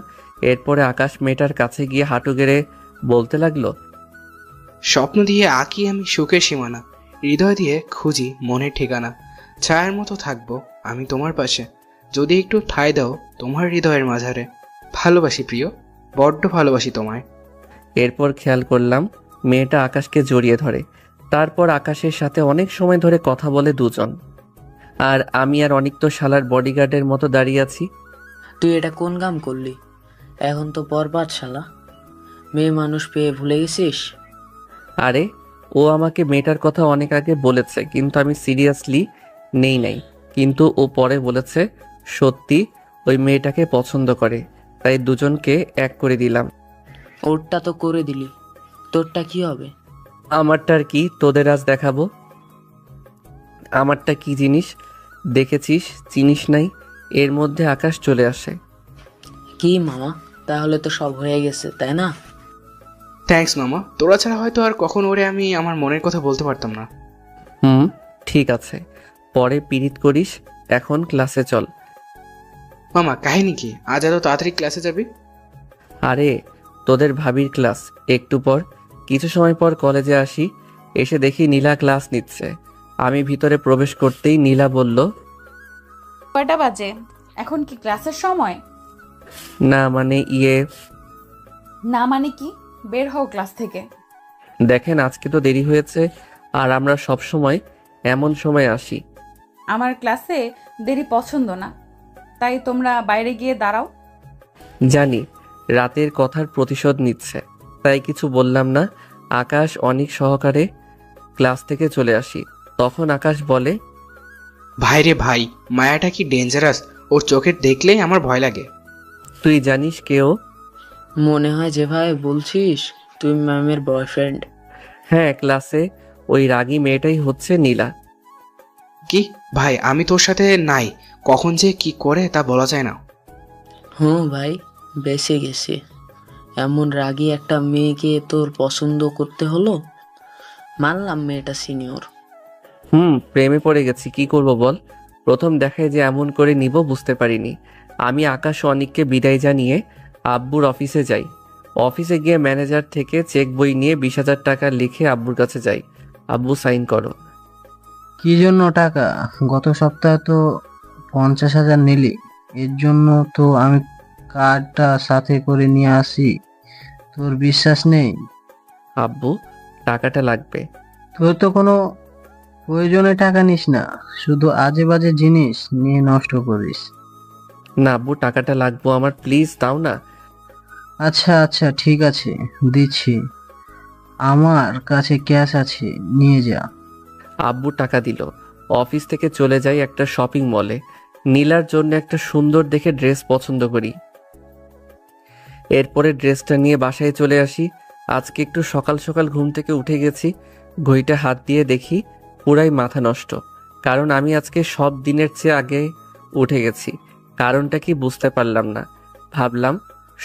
এরপরে আকাশ মেয়েটার কাছে গিয়ে হাঁটু গেড়ে বলতে লাগলো, স্বপ্ন দিয়ে আঁকি আমি সুখের সীমানা, হৃদয় দিয়ে খুঁজি মনের ঠিকানা, ছায়ার মতো থাকবো আমি তোমার পাশে, যদি একটু ঠাঁই দাও তোমার হৃদয়ের মাঝারে। ভালোবাসি প্রিয়, বড্ড ভালোবাসি তোমায়। এরপর খেয়াল করলাম মেয়েটা আকাশকে জড়িয়ে ধরে। তারপর আকাশের সাথে অনেক সময় ধরে কথা বলে দুজন। আর আমি আর অনেক তো শালার বডিগার্ডের মতো দাঁড়িয়ে আছি। তুই এটা কোন কাম করলি? এখন তো বরবাদ শালা। মেয়ে মানুষ পেয়ে ভুলে গেছিস? আরে ও আমাকে মেয়েটার কথা অনেক আগে বলেছে, কিন্তু আমি সিরিয়াসলি নেই নাই। কিন্তু ও পরে বলেছে সত্যি ওই মেয়েটাকে পছন্দ করে, তাই দুজনকে এক করে দিলাম। ওরটা তো করে দিলি, তোরটা কি হবে? আমারটার কি তোদের আজ দেখাবো। আমারটা কি জিনিস দেখেছিস, চিনিস নাই? এর মধ্যে আকাশ চলে আসে। কি মামা, তাহলে তো সব হয়ে গেছে তাই না? থ্যাঙ্কস মামা, তোরা ছাড়া হয়তো আর কখন ওরে আমি আমার মনের কথা বলতে পারতাম না। ঠিক আছে, পরে পিরিত করিস, এখন ক্লাসে চল। মামা কাহিনী কি, আজ এত তাড়াতাড়ি ক্লাসে যাবি? আরে তোদের ভাবির ক্লাস একটু পর। কিছু সময় পর কলেজে আসি, এসে দেখি নীলা ক্লাস নিচ্ছে। আমি ভিতরে প্রবেশ করতেই নীলা বলল, কয়টা বাজে? এখন কি ক্লাসের সময়? না মানে না মানে কি? বের হও ক্লাস থেকে। দেখেন আজকে তো দেরি হয়েছে, আর আমরা সব সময় এমন সময় আসি। আমার ক্লাসে দেরি পছন্দ না, তাই তোমরা বাইরে গিয়ে দাঁড়াও। জানি রাতের কথার প্রতিশোধ নিচ্ছে, তাই কিছু বললাম না। আকাশ অনেক সহকারে ক্লাস থেকে চলে আসি। তখন আকাশ বলে, ভাই রে ভাই, মায়াটা কি ডেঞ্জারাস, ওর চোখের দেখলেই আমার ভয় লাগে। তুই জানিস কেউ? মনে হয় যেভাবে বলছিস তুই ম্যামের বয়ফ্রেন্ড। হ্যাঁ, ক্লাসে ওই রাগী মেয়েটাই হচ্ছে নীলা। কি ভাই, আমি তোর সাথে নাই, কখন যে কি করে তা বলা যায় না। হুম ভাই, বেঁচে গেছি। এমন রাগী একটা মেয়েকে তোর পছন্দ করতে হলো। মানলাম মেয়েটা সিনিয়র। প্রেমে পড়ে গেছি, কি করব বল। প্রথম দেখায় যে এমন করে নিব বুঝতে পারিনি। আমি আকাশ ও অনিককে বিদায় জানিয়ে আব্বুর অফিসে যাই। অফিসে গিয়ে ম্যানেজার থেকে চেক বই নিয়ে 20,000 টাকা লিখে আব্বুর কাছে যাই। আব্বু সাইন করো। কি জন্য টাকা? গত সপ্তাহে তো 50,000 নিলি। এর জন্য তো আমি কার্ডটা সাথে করে নিয়ে আসি। তোর বিশ্বাস নেই? আব্বু টাকাটা লাগবে। তোর তো কোনো প্রয়োজনে টাকা নিস না, শুধু আজে বাজে জিনিস নিয়ে নষ্ট করিস। না আব্বু, টাকাটা লাগবো আমার, প্লিজ দাও না। আচ্ছা আচ্ছা ঠিক আছে, দিচ্ছি। আমার কাছে ক্যাশ আছে, নিয়ে যা। আব্বু টাকা দিল। অফিস থেকে চলে যাই একটা শপিং মলে। নীলার জন্য একটা সুন্দর দেখে ড্রেস পছন্দ করি। এরপরে ড্রেসটা নিয়ে বাসায় চলে আসি। আজকে একটু সকাল সকাল ঘুম থেকে উঠে গেছি। ঘড়িটা হাত দিয়ে দেখি পুরাই মাথা নষ্ট, কারণ আমি আজকে সব দিনের চেয়ে আগে উঠে গেছি। কারণটা কি বুঝতে পারলাম না। ভাবলাম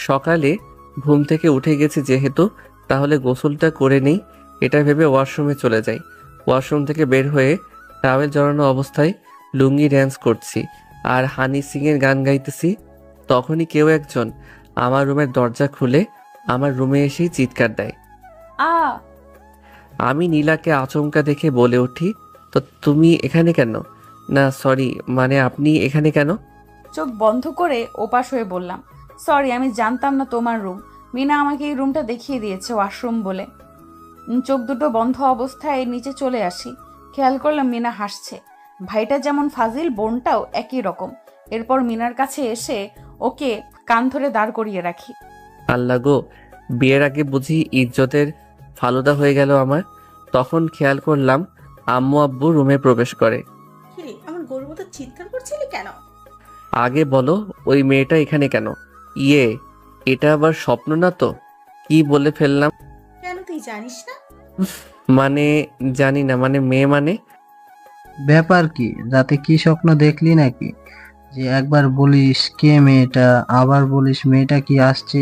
সকালে ঘুম থেকে উঠে গেছি যেহেতু, তাহলে গোসলটা করে নেই। এটা ভেবে ওয়াশরুমে চলে যাই। ওয়াশরুম থেকে বের হয়ে টাওয়েল জড়ানো অবস্থায় লুঙ্গি ড্যান্স করছি আর হানি সিংয়ের গান গাইতেছি। তখনই কেউ একজন আমার রুমের দরজা খুলে আমার রুমে এসেই চিৎকার দেয়। আ আমি নীলাকে আচমকা দেখে বলে উঠি, তো তুমি এখানে কেন? না সরি, মানে আপনি এখানে কেন? চোখ বন্ধ করে ওপাশ হয়ে বললাম, সরি, আমি জানতাম না তোমার রুম। মিনা আমাকে এই রুমটা দেখিয়ে দিয়েছে ওয়াশরুম বলে। চোখ দুটো বন্ধ অবস্থায় নিচে চলে আসি। খেয়াল করলাম মিনা হাসছে। ভাইটা যেমন ফাজিল, বোনটাও একই রকম। এরপর মিনার কাছে এসে ওকে কান ধরে দাঁড় করিয়ে রাখি। আল্লাহ গো, বিয়ের আগে বুঝি ইজ্জতের ফালুদা হয়ে গেল আমার। তখন খেয়াল করলাম আম্মু আব্বু রুমে প্রবেশ করে। কিরে, আমার গরুর মতো চিৎকার করছিলি কেন? আগে বলো ওই মেয়েটা এখানে কেন? এটা আবার স্বপ্ন না তো? কি বলে ফেললাম। কেন তুই জানিস না? মানে জানি না, মানে মেয়ে মানে। ব্যাপার কি? রাতে কি স্বপ্ন দেখলি নাকি? যে একবার বলিস কে মেয়েটা, আবার বলিস মেয়েটা কি আসছে?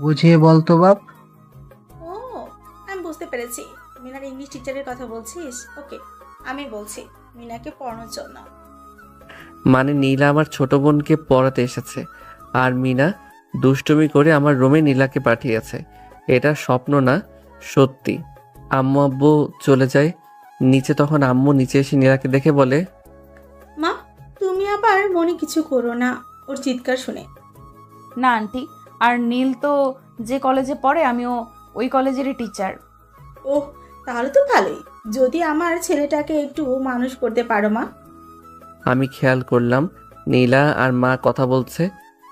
বুঝিয়ে বলতো বাপ। ও, আমি বুঝতে পেরেছি। মিনার ইংলিশ টিচারের কথা বলছিস? ওকে, আমি বলছি মিনাকে পড়ানোর জন্য। মানে নীলা আমার ছোট বোনকে পড়াতে এসেছে, আর মিনা দুষ্টুমি করে আমার রুমে নীলাকে পাঠিয়েছে। এটা স্বপ্ন না, সত্যি। আম্মু আব্বু চলে যায় নিচে। তখন আম্মু নিচে এসে নীলাকে দেখে বলে, মা, তুমি আবার মনে কিছু করো না ওর চিৎকার শুনে। না আন্টি, আর নীল তো যে কলেজে পড়ে আমিও ওই কলেজেরই টিচার। ওহ, তাহলে তো ভালোই। যদি আমার ছেলেটাকে একটু মানুষ করতে পারো মা। আমি খেয়াল করলাম নীলা আর মা কথা বলছে।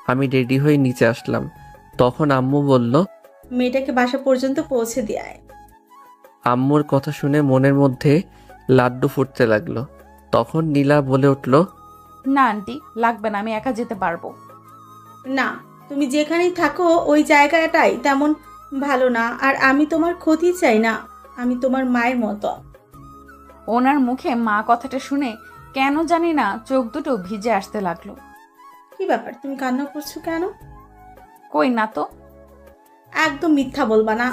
আমি রেডি হয়ে নিচে আসলাম। তখন আম্মু বলল, মেয়েটাকে বাসা পর্যন্ত পৌঁছে দেয়। আম্মুর কথা শুনে মনের মধ্যে লাড্ডু ফুটতে লাগলো। তখন নীলা বলে উঠল, না আন্টি, লাগবে না, আমি একা যেতে পারবো। না, তুমি যেখানেই থাকো ওই জায়গাটাই তেমন ভালো না, আর আমি তোমার ক্ষতি চাই না। আমি তোমার মায়ের মতো। ওনার মুখে মা কথাটা শুনে কেন জানি না চোখ দুটো ভিজে আসতে লাগলো। কি ব্যাপার, তুমি কান্না করছো কেন? কই না তো। একদম মিথ্যা বলবা না।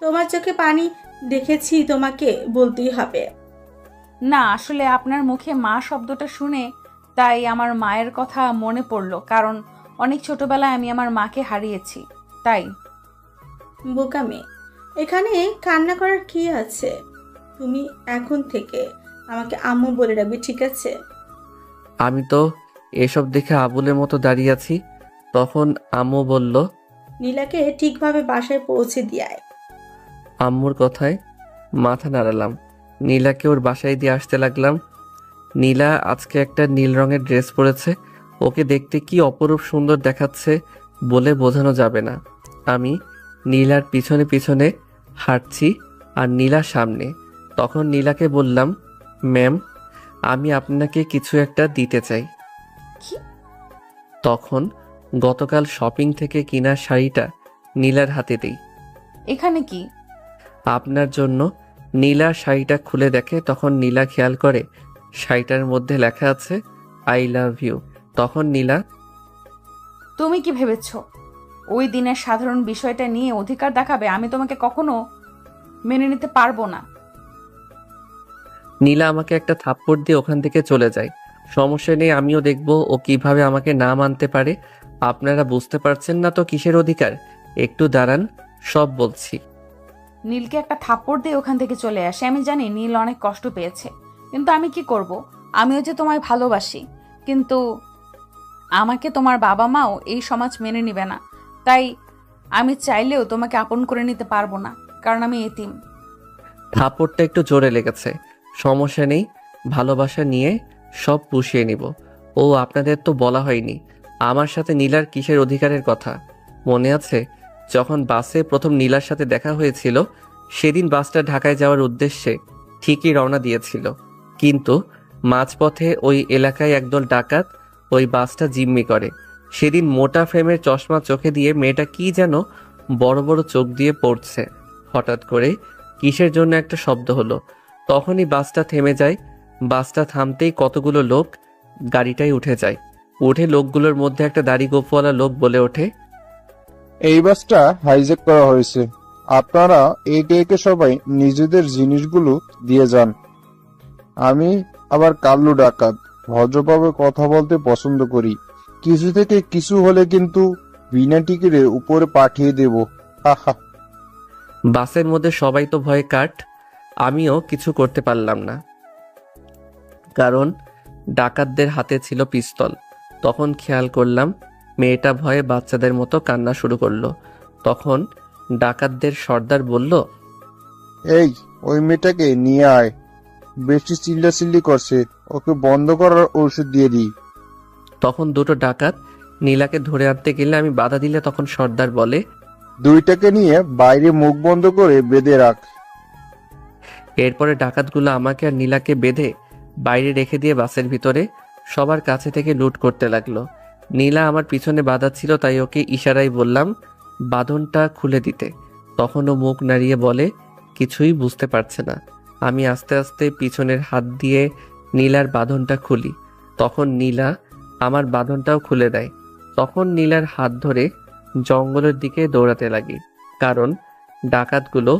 তোমার চোখে পানি দেখেছি, তোমাকে বলতেই হবে। না, আসলে আপনার মুখে মা শব্দটা শুনে তাই আমার মায়ের কথা মনে পড়লো, কারণ অনেক ছোটবেলায় আমি আমার মাকে হারিয়েছি, তাই। বোকা মেয়ে, এখানে কান্না করার কি আছে? তুমি এখন থেকে আমাকে আম্মু বলে রাখবে, ঠিক আছে? আমি তো এসব দেখে আবুলের মতো দাঁড়িয়ে আছি। তখন আম্মু বলল, নীলাকে ঠিকভাবে বাসায় পৌঁছে দিয়ায়। আম্মুর কথায় মাথা নাড়ালাম। নীলাকে ওর বাসায় দিয়ে আসতে লাগলাম। নীলা আজকে একটা নীল রঙের ড্রেস পরেছে। ওকে দেখতে কি অপরূপ সুন্দর দেখাচ্ছে বলে বোঝানো যাবে না। আমি নীলার পিছনে পিছনে হাঁটছি আর নীলা সামনে। তখন নীলাকে বললাম, ম্যাম, আমি আপনাকে কিছু একটা দিতে চাই। কি? তখন গতকাল শপিং থেকে কিনা শাড়িটা নীলার হাতে দিই। এখানে কি? আপনার জন্য। নীলা শাড়িটা খুলে দেখে। তখন নীলা খেয়াল করে শাড়িটার মধ্যে লেখা আছে আই লাভ ইউ। তখন নীলা, তুমি কি ভেবেছো ওই দিনের সাধারণ বিষয়টা নিয়ে অধিকার দেখাবে? আমি তোমাকে কখনো মেনে নিতে পারবো না। নীলা আমাকে একটা থাপ্পড় দিয়ে ওখান থেকে চলে যায়। সমস্যা নেই, আমিও দেখব ও কিভাবে আমাকে না মানতে পারে। আপনারা বুঝতে পারছেন না তো কিসের অধিকার? একটু দাঁড়ান, সব বলছি। নীলকে একটা থাপ্পড় দিয়ে ওখান থেকে চলে আসে। আমি জানি নীল অনেক কষ্ট পেয়েছে, কিন্তু আমি কি করব? আমিও যে তোমায় ভালোবাসি, কিন্তু আমাকে তোমার বাবা মাও এই সমাজ মেনে নিবে না। তাই আমি চাইলেও তোমাকে আপন করে নিতে পারবো না, কারণ আমি এতিম। থাপ্পড়টা একটু জোরে লেগেছে। সমস্যা নেই, ভালোবাসা নিয়ে সব পুষিয়ে নিব। ও আপনাদের তো বলা হয়নি আমার সাথে নীলার কিসের অধিকারের কথা। মনে আছে যখন বাসে প্রথম নীলার সাথে দেখা হয়েছিল? সেদিন বাসটা ঢাকায় যাওয়ার উদ্দেশ্যে ঠিকই রওনা দিয়েছিল, কিন্তু মাঝপথে ওই এলাকায় একদল ডাকাত ওই বাসটা জিম্মি করে। সেদিন মোটা ফ্রেমের চশমা চোখে দিয়ে মেয়েটা কি যেন বড় বড় চোখ দিয়ে পড়ছে। হঠাৎ করে কিসের জন্য একটা শব্দ হলো। তখনই বাসটা থেমে যায়। বাসটা থামতেই কতগুলো লোক গাড়িটায় উঠে যায়। উঠে লোকগুলোর মধ্যে একটা দাড়ি গোফওয়ালা লোক বলে ওঠে, এই বাসটা হাইজ্যাক করা হয়েছে। আপনারা একে একে সবাই নিজেদের জিনিসগুলো দিয়ে যান। আমি আবার কাল্লু ডাকাত, ভদ্রভাবে কথা বলতে পছন্দ করি। কিছু থেকে কিছু হলে কিন্তু বিনা টিকিটে উপরে পাঠিয়ে দেব। হাহা। বাসের মধ্যে সবাই তো ভয়ে কাট। আমিও কিছু করতে পারলাম না, কারণ ডাকাতদের হাতে ছিল পিস্তল। তখন খেয়াল করলাম মেয়েটা ভয়ে বাচ্চাদের মতো কান্না শুরু করলো। তখন ডাকাতদের সর্দার বলল, এই, ওই মেয়েটাকে নিয়ে আয়। বেশি চিল্লাচিল্লি করছে, ওকে বন্ধ করার ঔষধ দিয়ে দিই। তখন দুটো ডাকাত নীলাকে ধরে আনতে গেলে আমি বাধা দিলে তখন সর্দার বলে, দুইটাকে নিয়ে বাইরে মুখ বন্ধ করে বেঁধে রাখ। এরপরে ডাকাতগুলো আমাকে আর নীলাকে বেঁধে বাইরে রেখে দিয়ে বাসের ভিতরে সবার কাছে থেকে লুট করতে লাগলো। নীলা আমার পিছনে বাধা ছিল, তাই ওকে ইশারায় বললাম বাঁধনটা খুলে দিতে। তখন ও মুখ নাড়িয়ে বলে কিছুই বুঝতে পারছে না। আমি আস্তে আস্তে পিছনের হাত দিয়ে নীলার বাঁধনটা খুলি। তখন নীলা আমার বাঁধনটাও খুলে দেয়। তখন নীলার হাত ধরে জঙ্গলের দিকে দৌড়াতে লাগি, কারণ ডাকাতগুলো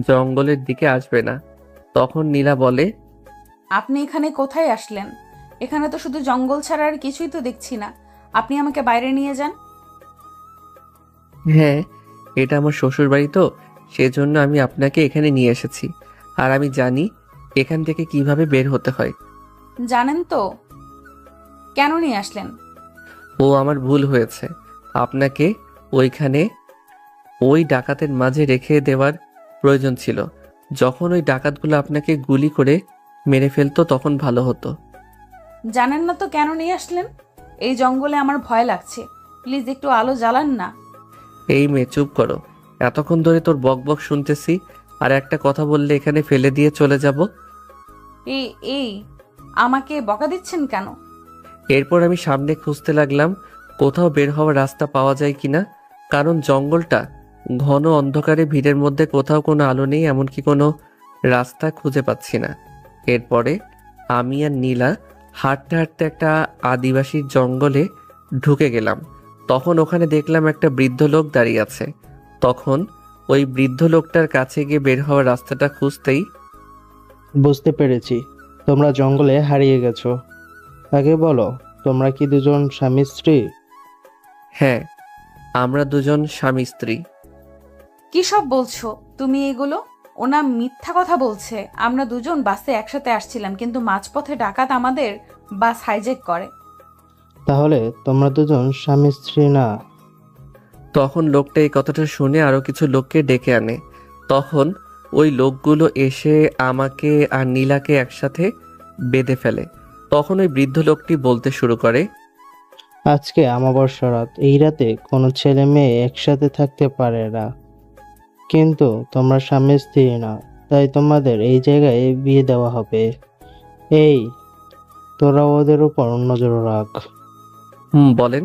জঙ্গলের দিকে আসবে না। তখন নীলা বলে, আপনি এখানে কোথায় আসলেন? এখানে তো শুধু জঙ্গল ছাড়া আর কিছুই তো দেখছি না। আপনি আমাকে বাইরে নিয়ে যান। হ্যাঁ, এটা আমার শ্বশুর বাড়ি, তো সেজন্য আমি আপনাকে এখানে নিয়ে এসেছি। আর আমি জানি এখান থেকে কিভাবে বের হতে হয়। জানেন তো? কেন নিয়ে আসলেন? ও আমার ভুল হয়েছে, আপনাকে ওইখানে ওই ডাকাতের মাঝে রেখে দেওয়ার প্রয়োজন ছিল। যখন ওই ডাকাতগুলো আপনাকে গুলি করে মেরে ফেলতো তখন ভালো হতো। জানেন না তো কেন নিয়ে আসলেন? এই জঙ্গলে আমার ভয় লাগছে, প্লিজ একটু আলো জ্বালান না। এই মেয়ে চুপ করো, এতক্ষণ ধরে তোর বক বক শুনতেছি, আর একটা কথা বললে এখানে ফেলে দিয়ে চলে যাব। এই এই আমাকে বকা দিচ্ছেন কেন? এরপর আমি সামনে খুঁজতে লাগলাম কোথাও বের হওয়ার রাস্তা পাওয়া যায় কিনা, কারণ জঙ্গলটা ঘন অন্ধকারে, ভিড়ের মধ্যে কোথাও কোনো আলো নেই, এমনকি কোনো রাস্তা খুঁজে পাচ্ছি না। এরপরে আমি আর নীলা হাঁটতে হাঁটতে একটা আদিবাসীর জঙ্গলে ঢুকে গেলাম। তখন ওখানে দেখলাম একটা বৃদ্ধ লোক দাঁড়িয়ে আছে। তখন ওই বৃদ্ধ লোকটার কাছে গিয়ে বের হওয়ার রাস্তাটা খুঁজতেই বুঝতে পেরেছি, তোমরা জঙ্গলে হারিয়ে গেছো। আগে বলো, তোমরা কি দুজন স্বামী স্ত্রী? হ্যাঁ, আমরা দুজন স্বামী স্ত্রী। কি সব বলছো তুমি এগুলো? ওনা মিথ্যা কথা বলছে। আমরা দুজন বাসে একসাথে আসছিলাম, কিন্তু মাঝপথে ডাকাত আমাদের বাস হাইজ্যাক করে। তাহলে তোমরা দুজন স্বামী স্ত্রী না? তখন লোকটা এই কথাটা শুনে আরো কিছু লোককে ডেকে আনে। তখন ওই লোকগুলো এসে আমাকে আর নীলাকে একসাথে বেঁধে ফেলে। তখন ওই বৃদ্ধ লোকটি বলতে শুরু করে, আজকে অমাবস্যা রাত, এই রাতে কোনো ছেলে মেয়ে একসাথে থাকতে পারে না, কিন্তু তোমরা স্বামী স্ত্রী না, তাই তোমাদের এই জায়গায় বিয়ে দেওয়া হবে। এই, তোরা ওদের উপর নজর রাখ। বলেন,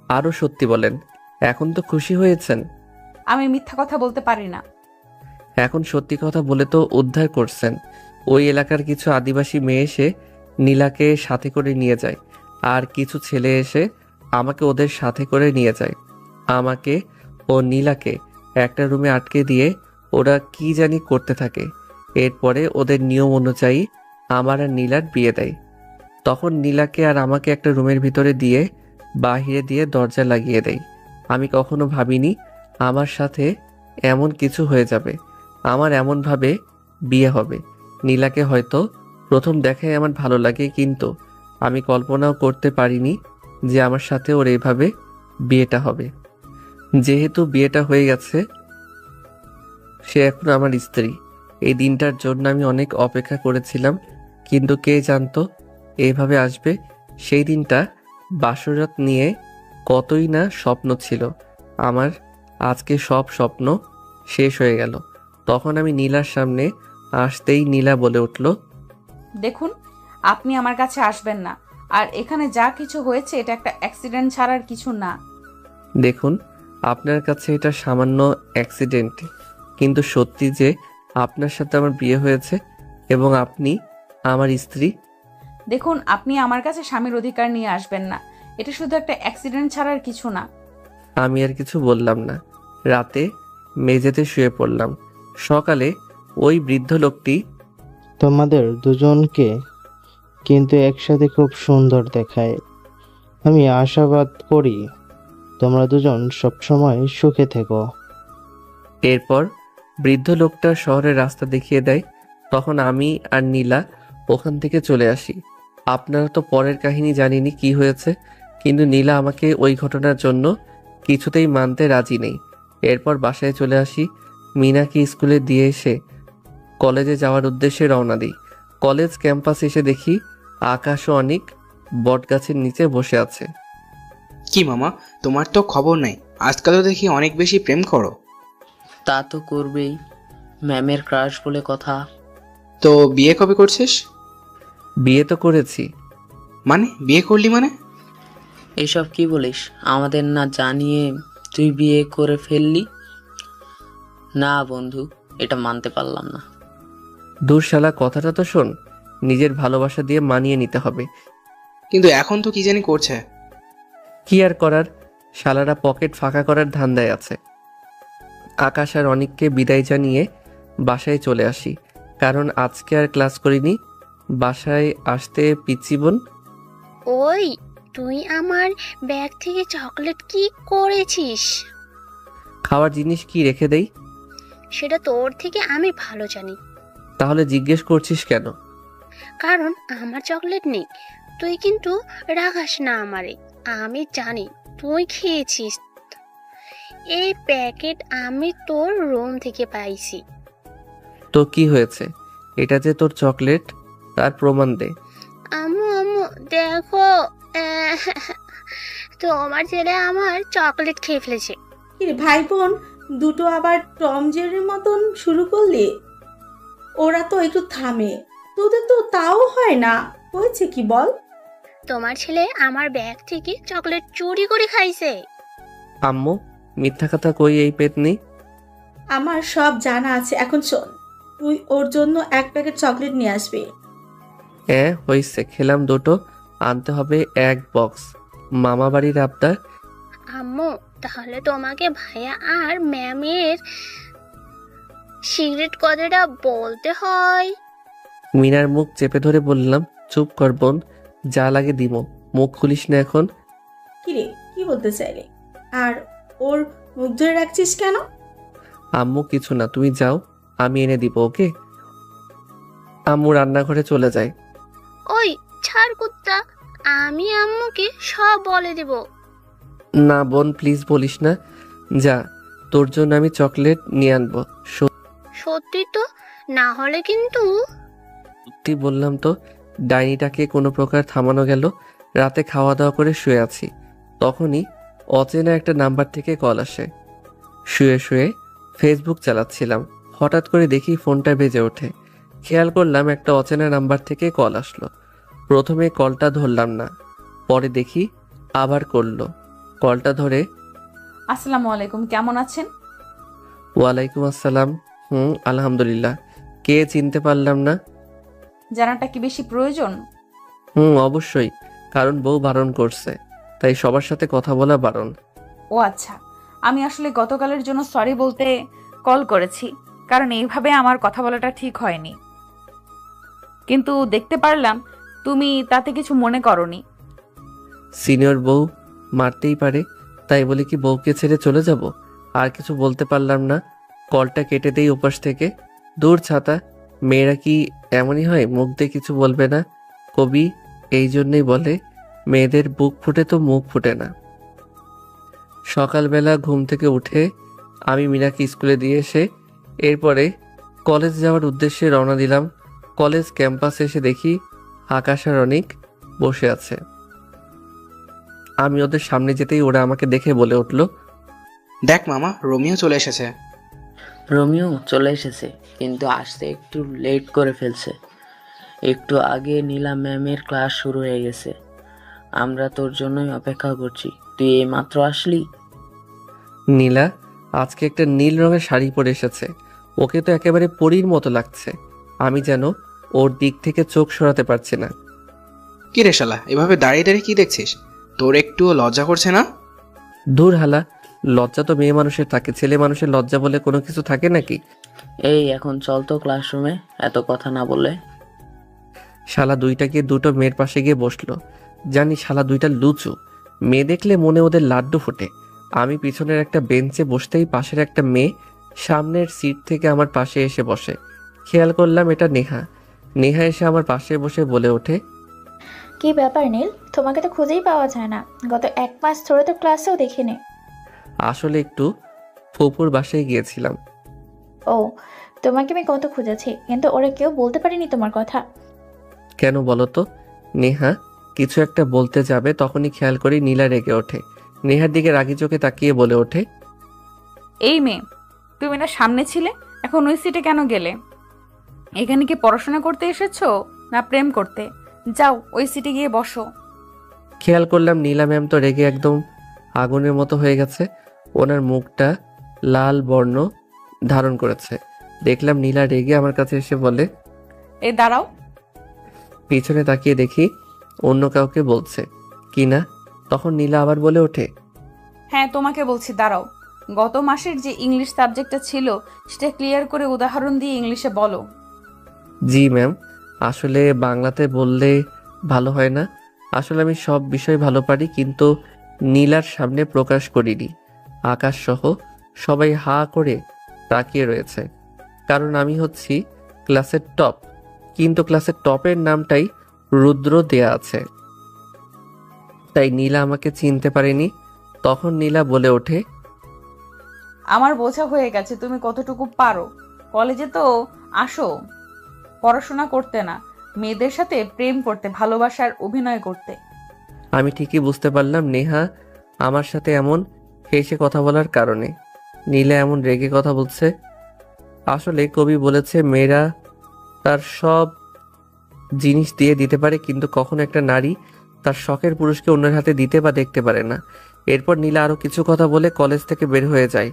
আরো সত্যি বলেন। এখন তো খুশি হয়েছেন। আমি মিথ্যা কথা বলতে পারি না। এখন সত্যি কথা বলে তো উদ্ধার করছেন। ওই এলাকার কিছু আদিবাসী মেয়ে এসে নীলাকে সাথে করে নিয়ে যায়, আর কিছু ছেলে এসে আমাকে ওদের সাথে করে নিয়ে যায়। আমাকে ও নীলাকে একটা রুমে আটকে দিয়ে ওরা কি জানি করতে থাকে। এরপরে ওদের নিয়ম অনুযায়ী আমার আর নীলার বিয়ে দেয়। তখন নীলাকে আর আমাকে একটা রুমের ভিতরে দিয়ে বাহিরে দিয়ে দরজা লাগিয়ে দেয়। আমি কখনো ভাবিনি আমার সাথে এমন কিছু হয়ে যাবে, আমার এমনভাবে বিয়ে হবে। নীলাকে হয়তো প্রথম দেখায় আমার ভালো লাগে, কিন্তু আমি কল্পনাও করতে পারিনি যে আমার সাথে ওর এইভাবে বিয়েটা হবে। যেহেতু বিয়েটা হয়ে গেছে, সে এখন আমার স্ত্রী। এই দিনটার জন্য আমি অনেক অপেক্ষা করেছিলাম, কিন্তু কে জানতো এইভাবে আসবে। সেই দিনটা বাসরাত নিয়ে কতই না স্বপ্ন ছিল আমার। আজকে সব স্বপ্ন শেষ হয়ে গেল। তখন আমি নীলার সামনে আসতেই নীলা বলে উঠল, দেখুন, আপনি আমার কাছে আসবেন না। আর এখানে যা কিছু হয়েছে এটা একটা অ্যাক্সিডেন্ট ছাড়ার কিছু না। দেখুন, আপনার কাছে এটা সামান্য অ্যাক্সিডেন্ট, কিন্তু সত্যি যে আপনার সাথে আমার বিয়ে হয়েছে এবং আপনি আমার স্ত্রী। দেখুন, আপনি আমার কাছে স্বামীর অধিকার নিয়ে আসবেন না। এটা শুধু একটা অ্যাক্সিডেন্ট ছাড়ার কিছু না। আমি আর কিছু বললাম না। রাতে মেঝেতে শুয়ে পড়লাম। সকালে ওই বৃদ্ধ লোকটি, তোমাদের দুজনকে কিন্তু একসাথে খুব সুন্দর দেখায়। আমি আশাবাদ করি তোমরা দুজন সবসময় সুখে থেকো। এরপর বৃদ্ধ লোকটা শহরের রাস্তা দেখিয়ে দেয়। তখন আমি আর নীলা ওখান থেকে চলে আসি। আপনারা তো পরের কাহিনী জানিনি কি হয়েছে, কিন্তু নীলা আমাকে ওই ঘটনার জন্য কিছুতেই মানতে রাজি নেই। এরপর বাসায় চলে আসি। মিনাকে স্কুলে দিয়ে এসে কলেজে যাওয়ার উদ্দেশ্যে রওনা দিই। কলেজ ক্যাম্পাস এসে দেখি আকাশ ও অনিক বটগাছের নিচে বসে আছে। কি মামা, তোমার তো খবর নাই, আজকাল তো দেখি অনেক বেশি প্রেম করো। তা তো করবেই, ম্যামের ক্রাশ বলে কথা। তো বিয়ে কবে করছিস? বিয়ে তো করেছি। মানে বিয়ে করলি মানে? এসব কি বলিস? আমাদের না জানিয়ে তুই বিয়ে করে ফেললি? না বন্ধু, এটা মানতে পারলাম না। দূর শালা, কথাটা তো শোন। নিজের ভালোবাসা দিয়ে মানিয়ে নিতে হবে। কিন্তু এখন তো কি জানি করছে। কি আর করার, শালারা পকেট ফাঁকা করার ধান্দায় আছে। আকাশ আর অনিককে বিদায় জানিয়ে বাসায় চলে আসি, কারণ আজকে আর ক্লাস করিনি। বাসায় আসতে পিচ্চি বোন, ওই, তুই আমার ব্যাগ থেকে চকলেট কি করেছিস? খাওয়ার জিনিস কি রেখে দেই? সেটা তোর থেকে আমি ভালো জানি। তাহলে জিজ্ঞেস করছিস কেন? কারণ আমার চকলেট নেই, তুই কিন্তু রাখাস না আমারে। আমি জানি তুই খেয়েছিস। এই প্যাকেট আমি তোর রুম থেকে পাইছি। তো কি হয়েছে? এটা যে তোর চকলেট, তার প্রমাণ দে। আম্মু আম্মু দেখো, তোমার ছেলে আমার চকলেট খেয়ে ফেলেছে। কিরে ভাই বোন দুটো আবার টম জেরির মতন শুরু করলি? ওরা তো একটু থামে, তোদের তো তাও হয় না। হয়েছে কি বল? তোমার ছেলে আমার ব্যাগ থেকে চকলেট চুরি করে খাইছে। আম্মু, মিথ্যা কথা কই এই পেতনি। আমার সব জানা আছে। এখন শোন, তুই ওর জন্য এক প্যাকেট চকলেট নিয়ে আসবি। হইছে, খেলাম দুটো, আনতে হবে এক বক্স। মামা বাড়ির আবদার। আম্মু তাহলে তোমাকে ভাইয়া আর ম্যামের সিগারেট কথাটা বলতে হয়। মিনার মুখ চেপে ধরে বললাম, চুপ কর বোন, যা লাগে দিব, মুখ খুলিস না এখন। কিরে কি বলতে চাইলি? আর ওর মুখ ধরে রাখছিস কেন? আম্মু কিছু না, তুমি যাও, আমি এনে দিব, ওকে? আম্মু রান্নাঘরে চলে যায়। ওই ছাড় কুত্তা, আমি আম্মুকে সব বলে দেব। না বোন, প্লিজ বলিস না, যা, তোর জন্য আমি চকলেট নিয়ে আনবো। সত্যি তো, না হলে কিন্তু। সত্যি বললাম তো। ডাইনিটাকে কোনো প্রকার থামানো গেল। রাতে খাওয়া দাওয়া করে শুয়ে আছি, তখনই অচেনা একটা নাম্বার থেকে কল আসে। শুয়ে শুয়ে ফেসবুক চালাচ্ছিলাম, হঠাৎ করে দেখি ফোনটা বেজে ওঠে। খেয়াল করলাম একটা অচেনা নাম্বার থেকে কল আসলো। প্রথমে কলটা ধরলাম না, পরে দেখি আবার করলো। কলটা ধরে, আসসালামু আলাইকুম, কেমন আছেন? ওয়ালাইকুম আসসালাম। আলহামদুলিল্লাহ। কে চিনতে পারলাম না। জানাটা কি বেশি প্রয়োজন? অবশ্যই, কারণ বউ বারণ করছে, তাই সবার সাথে কথা বলা বারণ। ও আচ্ছা, আমি আসলে গতকালের জন্য সরি বলতে কল করেছি, কারণ এইভাবে আমার কথা বলাটা ঠিক হয়নি। কিন্তু দেখতে পারলাম তুমি তাতে কিছু মনে করনি। সিনিয়র বউ মারতেই পারে, তাই বলে কি বউকে ছেড়ে চলে যাব? আর কিছু বলতে পারলাম না। কলটা কেটে দেই ওপাশ থেকে। দূর ছাতা, মেয়েরা কি এমনই হয়, মুখ দিয়ে কিছু বলবে না? কবি এই জন্যই বলে, মেয়েদের বুক ফুটে তো মুখ ফুটে না। সকালবেলা ঘুম থেকে উঠে আমি মিনাকে স্কুলে দিয়ে এসে এরপরে কলেজ যাওয়ার উদ্দেশ্যে রওনা দিলাম। কলেজ ক্যাম্পাসে এসে দেখি আকাশ আর অনিক বসে আছে। আমি ওদের সামনে যেতেই ওরা আমাকে দেখে বলে উঠল, দেখ মামা, রোমিও চলে এসেছে। রোমিও চলে এসেছে, কিন্তু আসতে একটু লেট করে ফেলছে। একটু আগে নীলা ম্যামের ক্লাস শুরু হয়ে গেছে। আমরা তোর জন্যই অপেক্ষা করছি, তুই এই মাত্র আসলি। নীলা আজকে একটা নীল রঙের শাড়ি পরে এসেছে। ওকে তো একেবারে পরীর মতো লাগছে। আমি যেন ওর দিক থেকে চোখ সরাতে পারছি না। কি রে শালা, এভাবে দাঁড়িয়ে দাঁড়িয়ে কি দেখছিস? তোর একটুও লজ্জা করছে না? দূর হালা, লজ্জা তো মেয়ে মানুষের থাকে, ছেলে মানুষের লজ্জা বলে কোনো কিছু থাকে নাকি? এই এখন চল তো ক্লাসরুমে, এত কথা না বলে। শালা দুইটা গিয়ে দুটো মেয়ের পাশে গিয়ে বসলো। জানি শালা দুইটা লুচু, মেয়ে দেখলে মনে ওদের লাড্ডু ফোটে। আমি পিছনের একটা বেঞ্চে বসতেই পাশের একটা মেয়ে সামনের সিট থেকে আমার পাশে এসে বসে। খেয়াল করলাম এটা নেহা। নেহা এসে আমার পাশে বসে বলে ওঠে, কি ব্যাপার নীল, তোমাকে তো খুঁজেই পাওয়া যায় না। গত 1 মাস ধরে তো ক্লাসেও দেখিনি। আসলে একটু ফুপুর বাসায় গিয়েছিলাম। ও, তোমাকে আমি কত খুঁজেছি, কিন্তু ওরা কেউ বলতে পারেনি তোমার কথা। কেন বলো তো? নেহা কিছু একটা বলতে যাবে, তখনই খেয়াল করি নীলা রেগে ওঠে। নেহার দিকে রাগি চোখে তাকিয়ে বলে ওঠে, এই মেয়ে, তুমি না সামনে ছিলে, এখন ওই সিটে কেন গেলে? এখানে কি পড়াশোনা করতে এসেছো না প্রেম করতে? যাও ওই সিটে গিয়ে বসো। খেয়াল করলাম নীলা ম্যাম তো রেগে একদম আগুনের মতো হয়ে গেছে। ওনার মুখটা লাল বর্ণ ধারণ করেছে। দেখলাম নীলা রেগে আমার কাছে এসে বলে, এই দাঁড়াও। পিছনে তাকিয়ে দেখি অন্য কাউকে বলছে কিনা। তখন নীলা আবার বলে ওঠে, হ্যাঁ তোমাকে বলছি, দাঁড়াও। গত মাসের যে ইংলিশ সাবজেক্টটা ছিল সেটা ক্লিয়ার করে উদাহরণ দিয়ে ইংলিশে বলো। জি ম্যাম, আসলে বাংলাতে বললে ভালো হয় না। আসলে আমি সব বিষয় ভালো পারি, কিন্তু নীলার সামনে প্রকাশ করিনি। আকাশ সহ সবাই হা করে তাকিয়ে রয়েছে, কারণ আমি হচ্ছি ক্লাসের টপ। কিন্তু ক্লাসের টপের নামটাই রুদ্র দেয়া আছে। তাই নীলা আমাকে চিনতে পারেনি। তখন নীলা বলে ওঠে, আমার বোঝা হয়ে গেছে তুমি কতটুকু পারো। কলেজে তো আসো পড়াশোনা করতে না, মেয়েদের সাথে প্রেম করতে, ভালোবাসার অভিনয় করতে। আমি ঠিকই বুঝতে পারলাম নেহা আমার সাথে এমন হেসে কথা বলার কারণে। নীলা এমন রেগে কথা বলছে। আসলে কবি বলেছে মেয়েরা তার সব জিনিস দিয়ে দিতে পারে, কিন্তু কখনো একটা নারী তার শখের পুরুষকে অন্যের হাতে দিতে বা দেখতে পারে না। এরপর নীলা আরো কিছু কথা বলে কলেজ থেকে বের হয়ে যায়।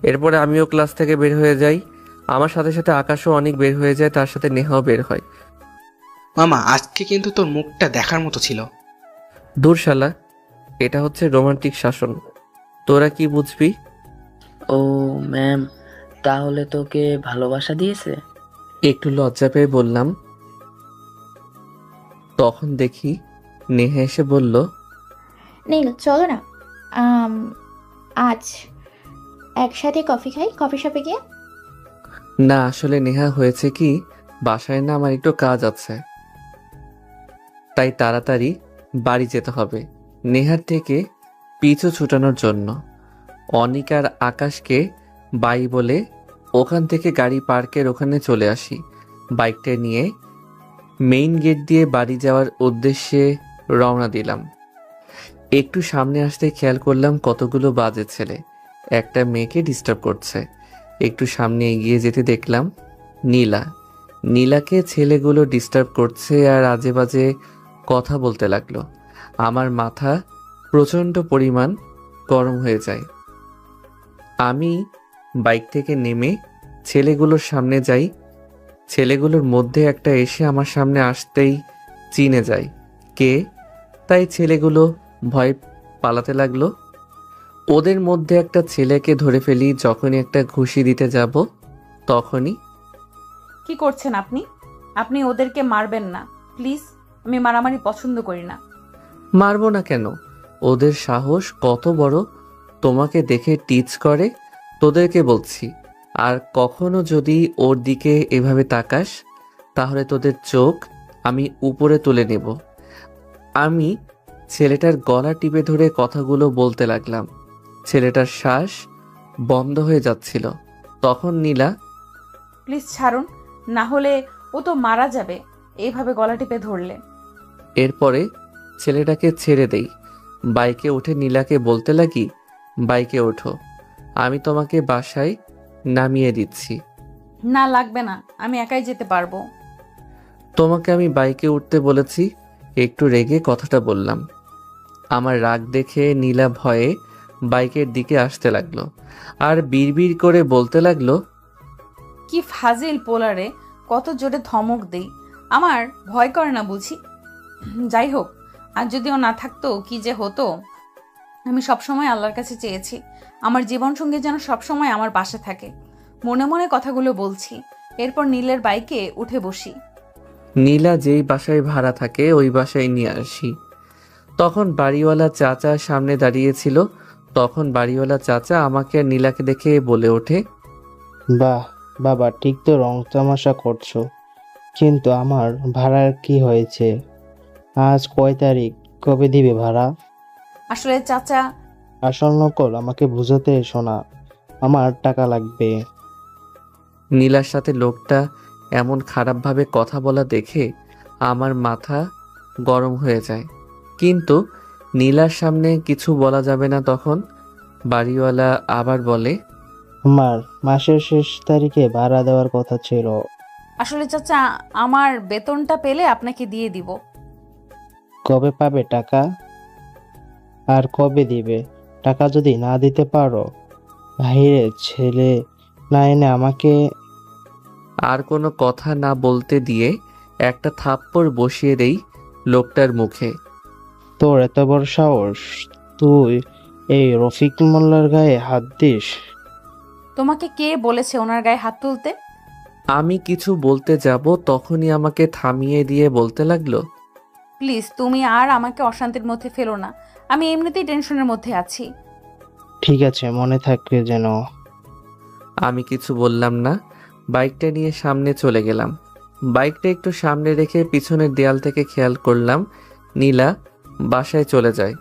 এরপরে আমিও ক্লাস থেকে বের হয়ে যাই। আমার সাথে সাথে আকাশও অনেক বের হয়ে যায়, তার সাথে নেহাও বের হয়। মামা, আজকে কিন্তু তোর মুখটা দেখার মতো ছিল। দূর শালা, এটা হচ্ছে রোমান্টিক শাসন, তোরা কি বুঝবি? ও ম্যাম, তাহলে তোকে ভালোবাসা দিয়েছে? একটু লজ্জা পেয়ে বললাম। তখন দেখি নেহা এসে বলল, নীল চলো না, আজ একসাথে কফি খাই, কফি শপে গিয়ে। না আসলে নেহা হয়েছে কি, বাসায় না আমার একটু কাজ আছে, তাই তাড়াতাড়ি বাড়ি যেতে হবে নেহার থেকে পিছু ছুটানোর জন্য। অনিকার আকাশকে বাই বলে ওখান থেকে গাড়ি পার্কের ওখানে চলে আসি। বাইকটা নিয়ে মেইন গেট দিয়ে বাড়ি যাওয়ার উদ্দেশ্যে রওনা দিলাম। একটু সামনে আসতে খেয়াল করলাম কতগুলো বাজে ছেলে একটা মেয়েকে ডিস্টার্ব করছে। একটু সামনে এগিয়ে যেতে দেখলাম নীলাকে ছেলেগুলো ডিস্টার্ব করছে আর আজে বাজে কথা বলতে লাগলো। আমার মাথা প্রচণ্ড পরিমাণ গরম হয়ে যায়। আমি বাইক থেকে নেমে ছেলেগুলোর সামনে যাই। ছেলেগুলোর মধ্যে একটা এসে আমার সামনে আসতেই চিনে যায় কে, তাই ছেলেগুলো ভয় পালাতে লাগলো। ওদের মধ্যে একটা ছেলেকে ধরে ফেলি। যখনই একটা ঘুষি দিতে যাব তখনই, কি করছেন আপনি? আপনি ওদেরকে মারবেন না প্লিজ, আমি মারামারি পছন্দ করি না। মারবো না কেন? ওদের সাহস কত বড় তোমাকে দেখে টিচ করে, তোদেরকে বলছি। আর কখনো যদি ওর দিকে এভাবে তাকাস তাহলে তোদের চোখ আমি উপরে তুলে নেব। আমি ছেলেটার গলা টিপে ধরে কথাগুলো বলতে লাগলাম। ছেলেটার শ্বাস বন্ধ হয়ে যাচ্ছিল। তখন নীলা, প্লিজ ছাড়ুন, না হলে ও তো মারা যাবে এইভাবে গলা টিপে ধরলে। এরপরে ছেলেটাকে ছেড়ে দেই। বাইকে উঠে নীলাকে বলতে লাগি, বাইকে ওঠো, আমি তোমাকে বাসায় নামিয়ে দিচ্ছি। না লাগবে না, আমি একাই যেতে পারবো। তোমাকে আমি বাইকে উঠতে বলেছি। একটু রেগে কথাটা বললাম। আমার রাগ দেখে নীলা ভয়ে বাইকের দিকে আসতে লাগলো আর বিড়বিড় করে বলতে লাগলো, কি ফাজিল পোলারে, কত জোরে ধমক দেই, আমার ভয় করে না বুঝি? যাই হোক, আর যদিও না থাকতো কি যে হতো। আমি সবসময় আল্লাহর কাছে চেয়েছি আমার জীবন সঙ্গী যেন সবসময় আমার পাশে থাকে। মনে মনে কথাগুলো বলছি। এরপর নীলের বাইকে উঠে বসি। নীলা যেই বাসায় ভাড়া থাকে ওই বাসায় নিয়ে আসি। তখন বাড়িওয়ালা চাচা সামনে দাঁড়িয়েছিল। তখন বাড়িওয়ালা চাচা আমাকে আর নীলাকে দেখে বলে ওঠে, বাহ বাবা, ঠিক তো রং তামাশা করছো, কিন্তু আমার ভাড়ার কি হয়েছে? আজ কয় তারিখ? কবে দিবে ভাড়া? আসলে চাচা, আসল নকল আমাকে বুঝাতে এসো না, আমার টাকা লাগবে। নীলার সাথে লোকটা এমন খারাপভাবে কথা বলা দেখে আমার মাথা গরম হয়ে যায়, কিন্তু নীলার সামনে কিছু বলা যাবে না। তখন বাড়িওয়ালা আবার বলে, আমার মাসের শেষ তারিখে ভাড়া দেওয়ার কথা ছিল। আসলে চাচা আমার বেতনটা পেলে আপনাকে দিয়ে দিব। কবে পাবে টাকা? আর কবে দিবে? টাকা যদি না দিতে পারো, বাইরে ছেলে না এনে আমাকে। আর কোনো কথা না বলতে দিয়ে একটা থাপ্পড় বসিয়ে দেই লোকটার মুখে। তোর এত বড় সাহস, তুই এই রফিক মোল্লার গায়ে হাত দিস? তোমাকে কে বলেছে ওনার গায়ে হাত তুলতে? আমি কিছু বলতে যাব তখনই আমাকে থামিয়ে দিয়ে বলতে লাগলো, প্লিজ তুমি আর আমাকে অশান্তির মধ্যে ফেলো না, আমি এমনিতেই টেনশনের মধ্যে আছি। ঠিক আছে, মনে থাকবে যেন। আমি কিছু বললাম না। বাইকটা নিয়ে সামনে চলে গেলাম। বাইকটা একটু সামনে রেখে পিছনের দেয়াল থেকে খেয়াল করলাম নীলা বাসায় চলে যায়।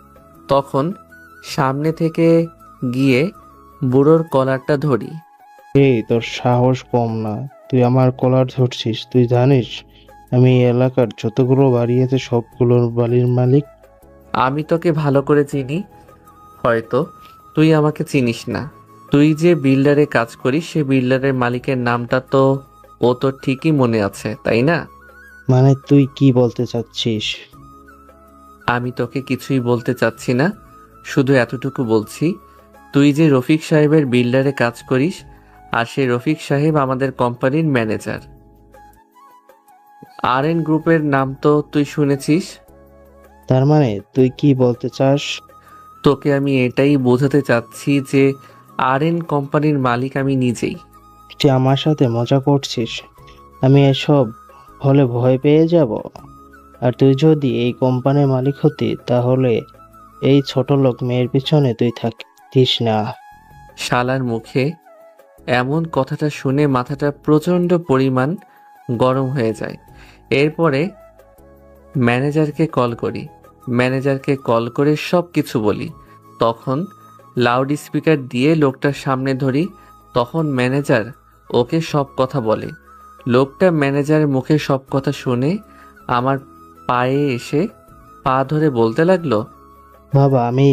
তখন সামনে থেকে গিয়ে বুড়োর কলারটা ধরি। এই তোর সাহস কম না, তুই আমার কলার ধরছিস? তুই জানিস আমি এই এলাকার যতগুলো বাড়ি আছে সবগুলোর বাড়ির মালিক। আমি তোকে ভালো করে চিনি, হয়তো তুই আমাকে চিনিস না। তুই যে বিল্ডারে কাজ করিস সে বিল্ডারের মালিকের নামটা তো ও তোর ঠিকই মনে আছে, তাই না? মানে তুই কি বলতে চাচ্ছিস? আমি তোকে কিছুই বলতে চাচ্ছি না, শুধু এতটুকু বলছি, তুই যে রফিক সাহেবের বিল্ডারে কাজ করিস আর সেই রফিক সাহেব আমাদের কোম্পানির ম্যানেজার। RN গ্রুপের নাম তো তুই শুনেছিস। তার মানে তুই কি বলতে চাস? তোকে আমি এটাই বোঝাতে চাচ্ছি যে RN কোম্পানির মালিক আমি নিজেই। তুই আমার সাথে মজা করছিস? আমি এসব হলে ভয় পেয়ে যাব। আর তুই যদি এই কোম্পানির মালিক হতি তাহলে এই ছোট লোক মেয়ের পিছনে তুই থাকতিস না। শালার মুখে এমন কথাটা শুনে মাথাটা প্রচণ্ড পরিমাণ গরম হয়ে যায়। এরপরে ম্যানেজারকে কল করে সব কিছু বলি। তখন লাউড স্পিকার দিয়ে লোকটার সামনে ধরি। তখন ম্যানেজার ওকে সব কথা বলে। লোকটা ম্যানেজারের মুখে সব কথা শুনে আমার পায়ে এসে পা ধরে বলতে লাগলো, বাবা, আমি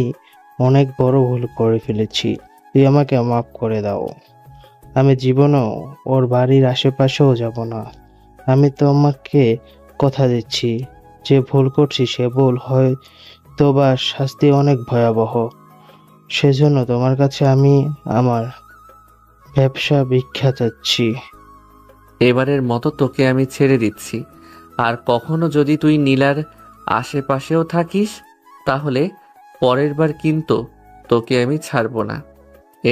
অনেক বড় ভুল করে ফেলেছি, তুই আমাকে মাফ করে দাও। আমি জীবনেও ওর বাড়ির আশেপাশেও যাব না। আমি তোমাকে কথা দিচ্ছি, যে ভুল করছি সে ভুল হয়তো বা শাস্তি অনেক ভয়াবহ। সেজন্য তোমার কাছে আমি আমার ব্যবসা ভিক্ষা চাচ্ছি। এবারের মতো তোকে আমি ছেড়ে দিচ্ছি, আর কখনো যদি তুই নীলার আশেপাশেও থাকিস তাহলে পরের বার কিন্তু তোকে আমি ছাড়বো না।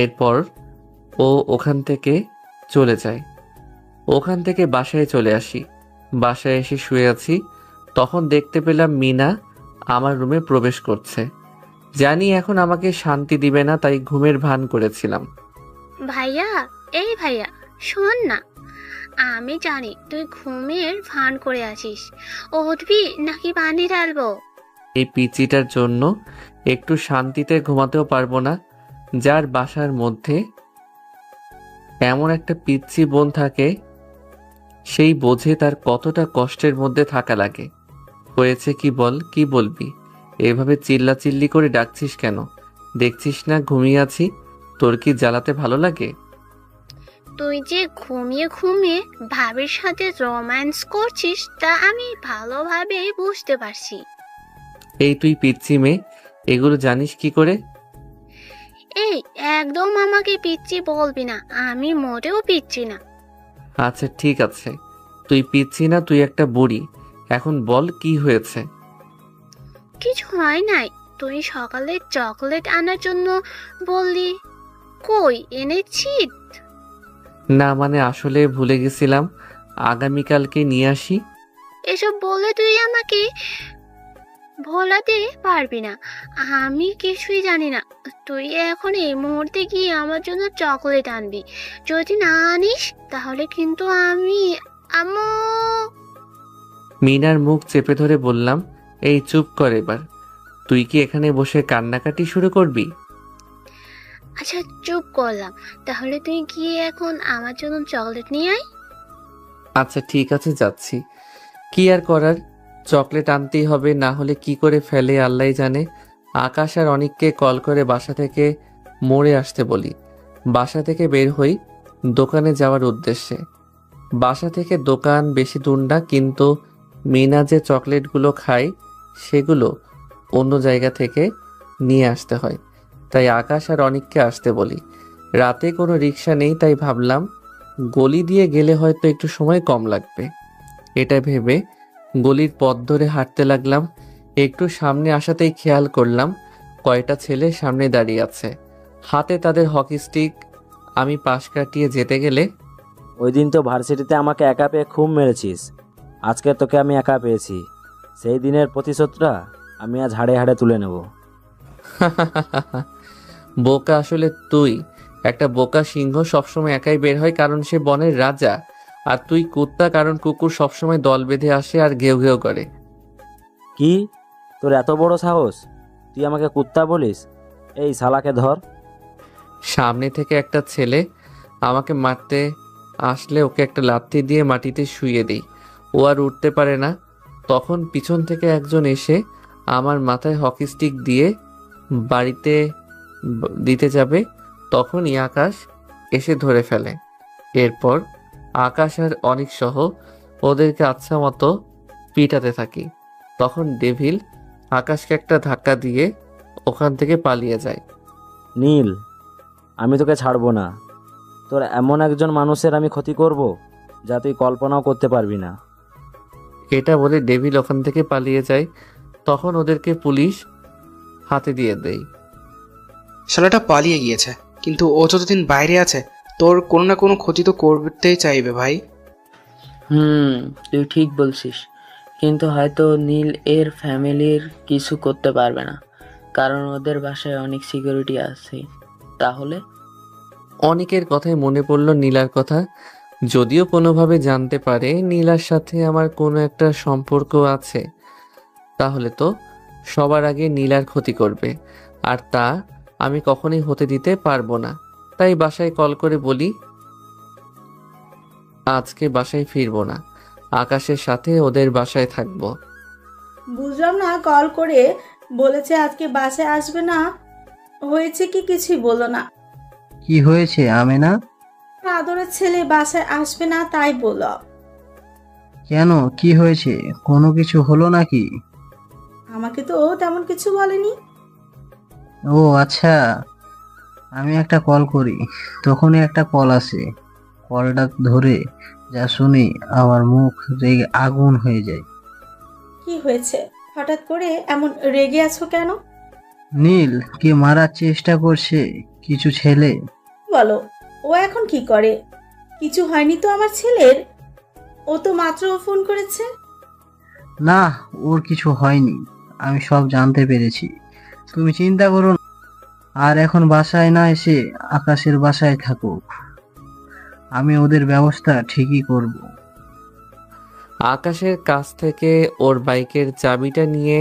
এরপর ও ওখান থেকে চলে যায়। ওখান থেকে বাসায় চলে আসি। বাসায় এসে শুয়ে আছি, তখন দেখতে পেলাম মিনা আমার রুমে প্রবেশ করছে। জানি এখন আমাকে শান্তি দিবে না, তাই ঘুমের ভান করেছিলাম। ভাইয়া, এই ভাইয়া, শোন না। আমি জানি তুই ঘুমের ভান করে আছিস। উঠবি নাকি পানি ঢালবো? এই পিচিটার জন্য একটু শান্তিতে ঘুমাতেও পারবো না। যার বাসার মধ্যে এমন একটা পিচ্চি বোন থাকে সেই বোঝে তার কতটা কষ্টের মধ্যে থাকা লাগে। হয়েছে কি বল, কি বলবি? এভাবে চিল্লাচিল্লি করে ডাকছিস কেন? দেখছিস না ঘুমিয়ে আছি? তোর কি জ্বালাতে ভালো লাগে? তুই যে ঘুমিয়ে ঘুমিয়ে ভাবির সাথে রোম্যান্স করছিস তা আমি ভালোভাবে বুঝতে পারছি। এই তুই পিচ্চি মেয়ে, এগুলো জানিস কি করে? এই একদম আমাকে পিচ্চি বলবি না, আমি মোটেও পিচ্চি না। আচ্ছা ঠিক আছে, তুই পিচ্ছি না, তুই একটা বুড়ি। এখন বল কি হয়েছে? কিছু হয় নাই। তুই সকালে চকলেট আনার জন্য বললি, কই এনেছি? না মানে আসলে ভুলে গেছিলাম, আগামীকালকে নিয়ে আসি। এসব বলে তুই আমাকে ভোলাতে পারবি না। আমি কিছুই জানি না। তুই এখন এই মুহূর্তে গিয়ে আমার জন্য চকলেট আনবি। যদি না আনিস তাহলে কিন্তু আমি আম্মু। মিনার মুখ চেপে ধরে বললাম, এই চুপ কর এবার। তুই কি এখানে বসে কান্নাকাটি শুরু করবি? আচ্ছা চুপ করলাম, তাহলে তুই গিয়ে এখন আমার জন্য চকলেট নিয়ে আয়। আচ্ছা ঠিক আছে, যাচ্ছি। কি আর করার, চকলেট আনতেই হবে, না হলে কি করে ফেলে আল্লাহ জানে। আকাশ আর অনিককে কল করে বাসা থেকে মোড়ে আসতে বলি। বাসা থেকে বের হই দোকানে যাওয়ার উদ্দেশ্যে। বাসা থেকে দোকান বেশি দূর না, কিন্তু মিনা যে চকলেটগুলো খায় সেগুলো অন্য জায়গা থেকে নিয়ে আসতে হয়, তাই আকাশ আর অনিককে আসতে বলি। রাতে কোনো রিক্সা নেই, তাই ভাবলাম গলি দিয়ে গেলে হয়তো একটু সময় কম লাগবে। এটা ভেবে গলির পথ ধরে হাঁটতে লাগলাম। একটু সামনে আসাতেই খেয়াল করলাম কয়টা ছেলে সামনে দাঁড়িয়ে আছে, হাতে তাদের হকি স্টিক। আমি পাশ কাটিয়ে যেতে গেলে, ওই দিন তো ভার্সিটিতে আমাকে একা পেয়ে খুব মেরেছিস, আজকে তোকে আমি একা পেয়েছি। সেই দিনের প্রতিশোধটা আমি আজ হাড়ে হাড়ে তুলে নেব। বোকা আসলে তুই। একটা বোকা সিংহ সবসময় একাই বের হয় কারণ সে বনের রাজা, আর তুই কুত্তা কারণ কুকুর সবসময় দল বেঁধে আসে আর ঘেউ ঘেউ করে। কি? তোর এত বড় সাহস, তুই আমাকে কুত্তা বলিস? এই শালাকে ধর। সামনে থেকে একটা ছেলে আমাকে মারতে আসলে ওকে একটা লাথি দিয়ে মাটিতে শুইয়ে দিই। ও আর উঠতে পারে না। তখন পিছন থেকে একজন এসে আমার মাথায় হকি স্টিক দিয়ে বাড়িতে দিতে যাবে, তখনই আকাশ এসে ধরে ফেলে। এরপর আকাশ আর অনিক সহ ওদেরকে আচ্ছা মতো পিটাতে থাকি। তখন ডেভিল আকাশকে একটা ধাক্কা দিয়ে ওখান থেকে পালিয়ে যায়। নীল, আমি তোকে ছাড়বো না। তোর এমন একজন মানুষের আমি ক্ষতি করব যা তুই কল্পনাও করতে পারবি না। এটা বলে ডেভিল ওখান থেকে পালিয়ে যায়। তখন ওদেরকে পুলিশ হাতে দিয়ে দেয়। শালাটা পালিয়ে গিয়েছে, কিন্তু ও যতদিন বাইরে আছে তোর কোনো না কোনো ক্ষতি তো করতেই চাইবে ভাই। তুই ঠিক বলছিস, কিন্তু হয়তো নীল এর ফ্যামিলির কিছু করতে পারবে না, কারণ ওদের বাসায় অনেক সিকিউরিটি আছে। তাহলে অনেকের কথায় মনে পড়ল নীলার কথা। যদিও কোনোভাবে জানতে পারে নীলার সাথে আমার কোনো একটা সম্পর্ক আছে, তাহলে তো সবার আগে নীলার ক্ষতি করবে, আর তা আমি কখনোই হতে দিতে পারবো না। তাই বাসায় কল করে বলি আজকে বাসায় ফিরবো না, আকাশের সাথে ওদের বাসায় থাকবো। বুঝলাম না, কল করে বলেছে আজকে বাসায় আসবে না, হয়েছে কি কিছুই বললো না। কি হয়েছে আমেনা? আদরের ছেলে বাসায় আসবে না তাই বলল। কেন, কি হয়েছে? কোনো কিছু হলো নাকি? আমাকে তো তেমন কিছু বলেনি। ও আচ্ছা, আমি একটা কল করি, তখনই একটা কল আসে। কলটা ধরে যা শুনি আমার মুখ রেগে আগুন হয়ে যায়। কি হয়েছে? হঠাৎ করে এমন রেগে আছো কেন? নীল কে মারার চেষ্টা করছে কিছু ছেলে। বলো, ও এখন কি করে? কিছু হয়নি তো আমার ছেলের? ও তো মাত্র ফোন করেছে। না, ওর কিছু হয়নি, আমি সব জানতে পেরেছি, তুমি চিন্তা করো না। আর এখন বাসায় না এসে আকাশের বাসায় থাকুক, আমি ওদের ব্যবস্থা ঠিকই করব। আকাশের কাছ থেকে ওর বাইকের চাবিটা নিয়ে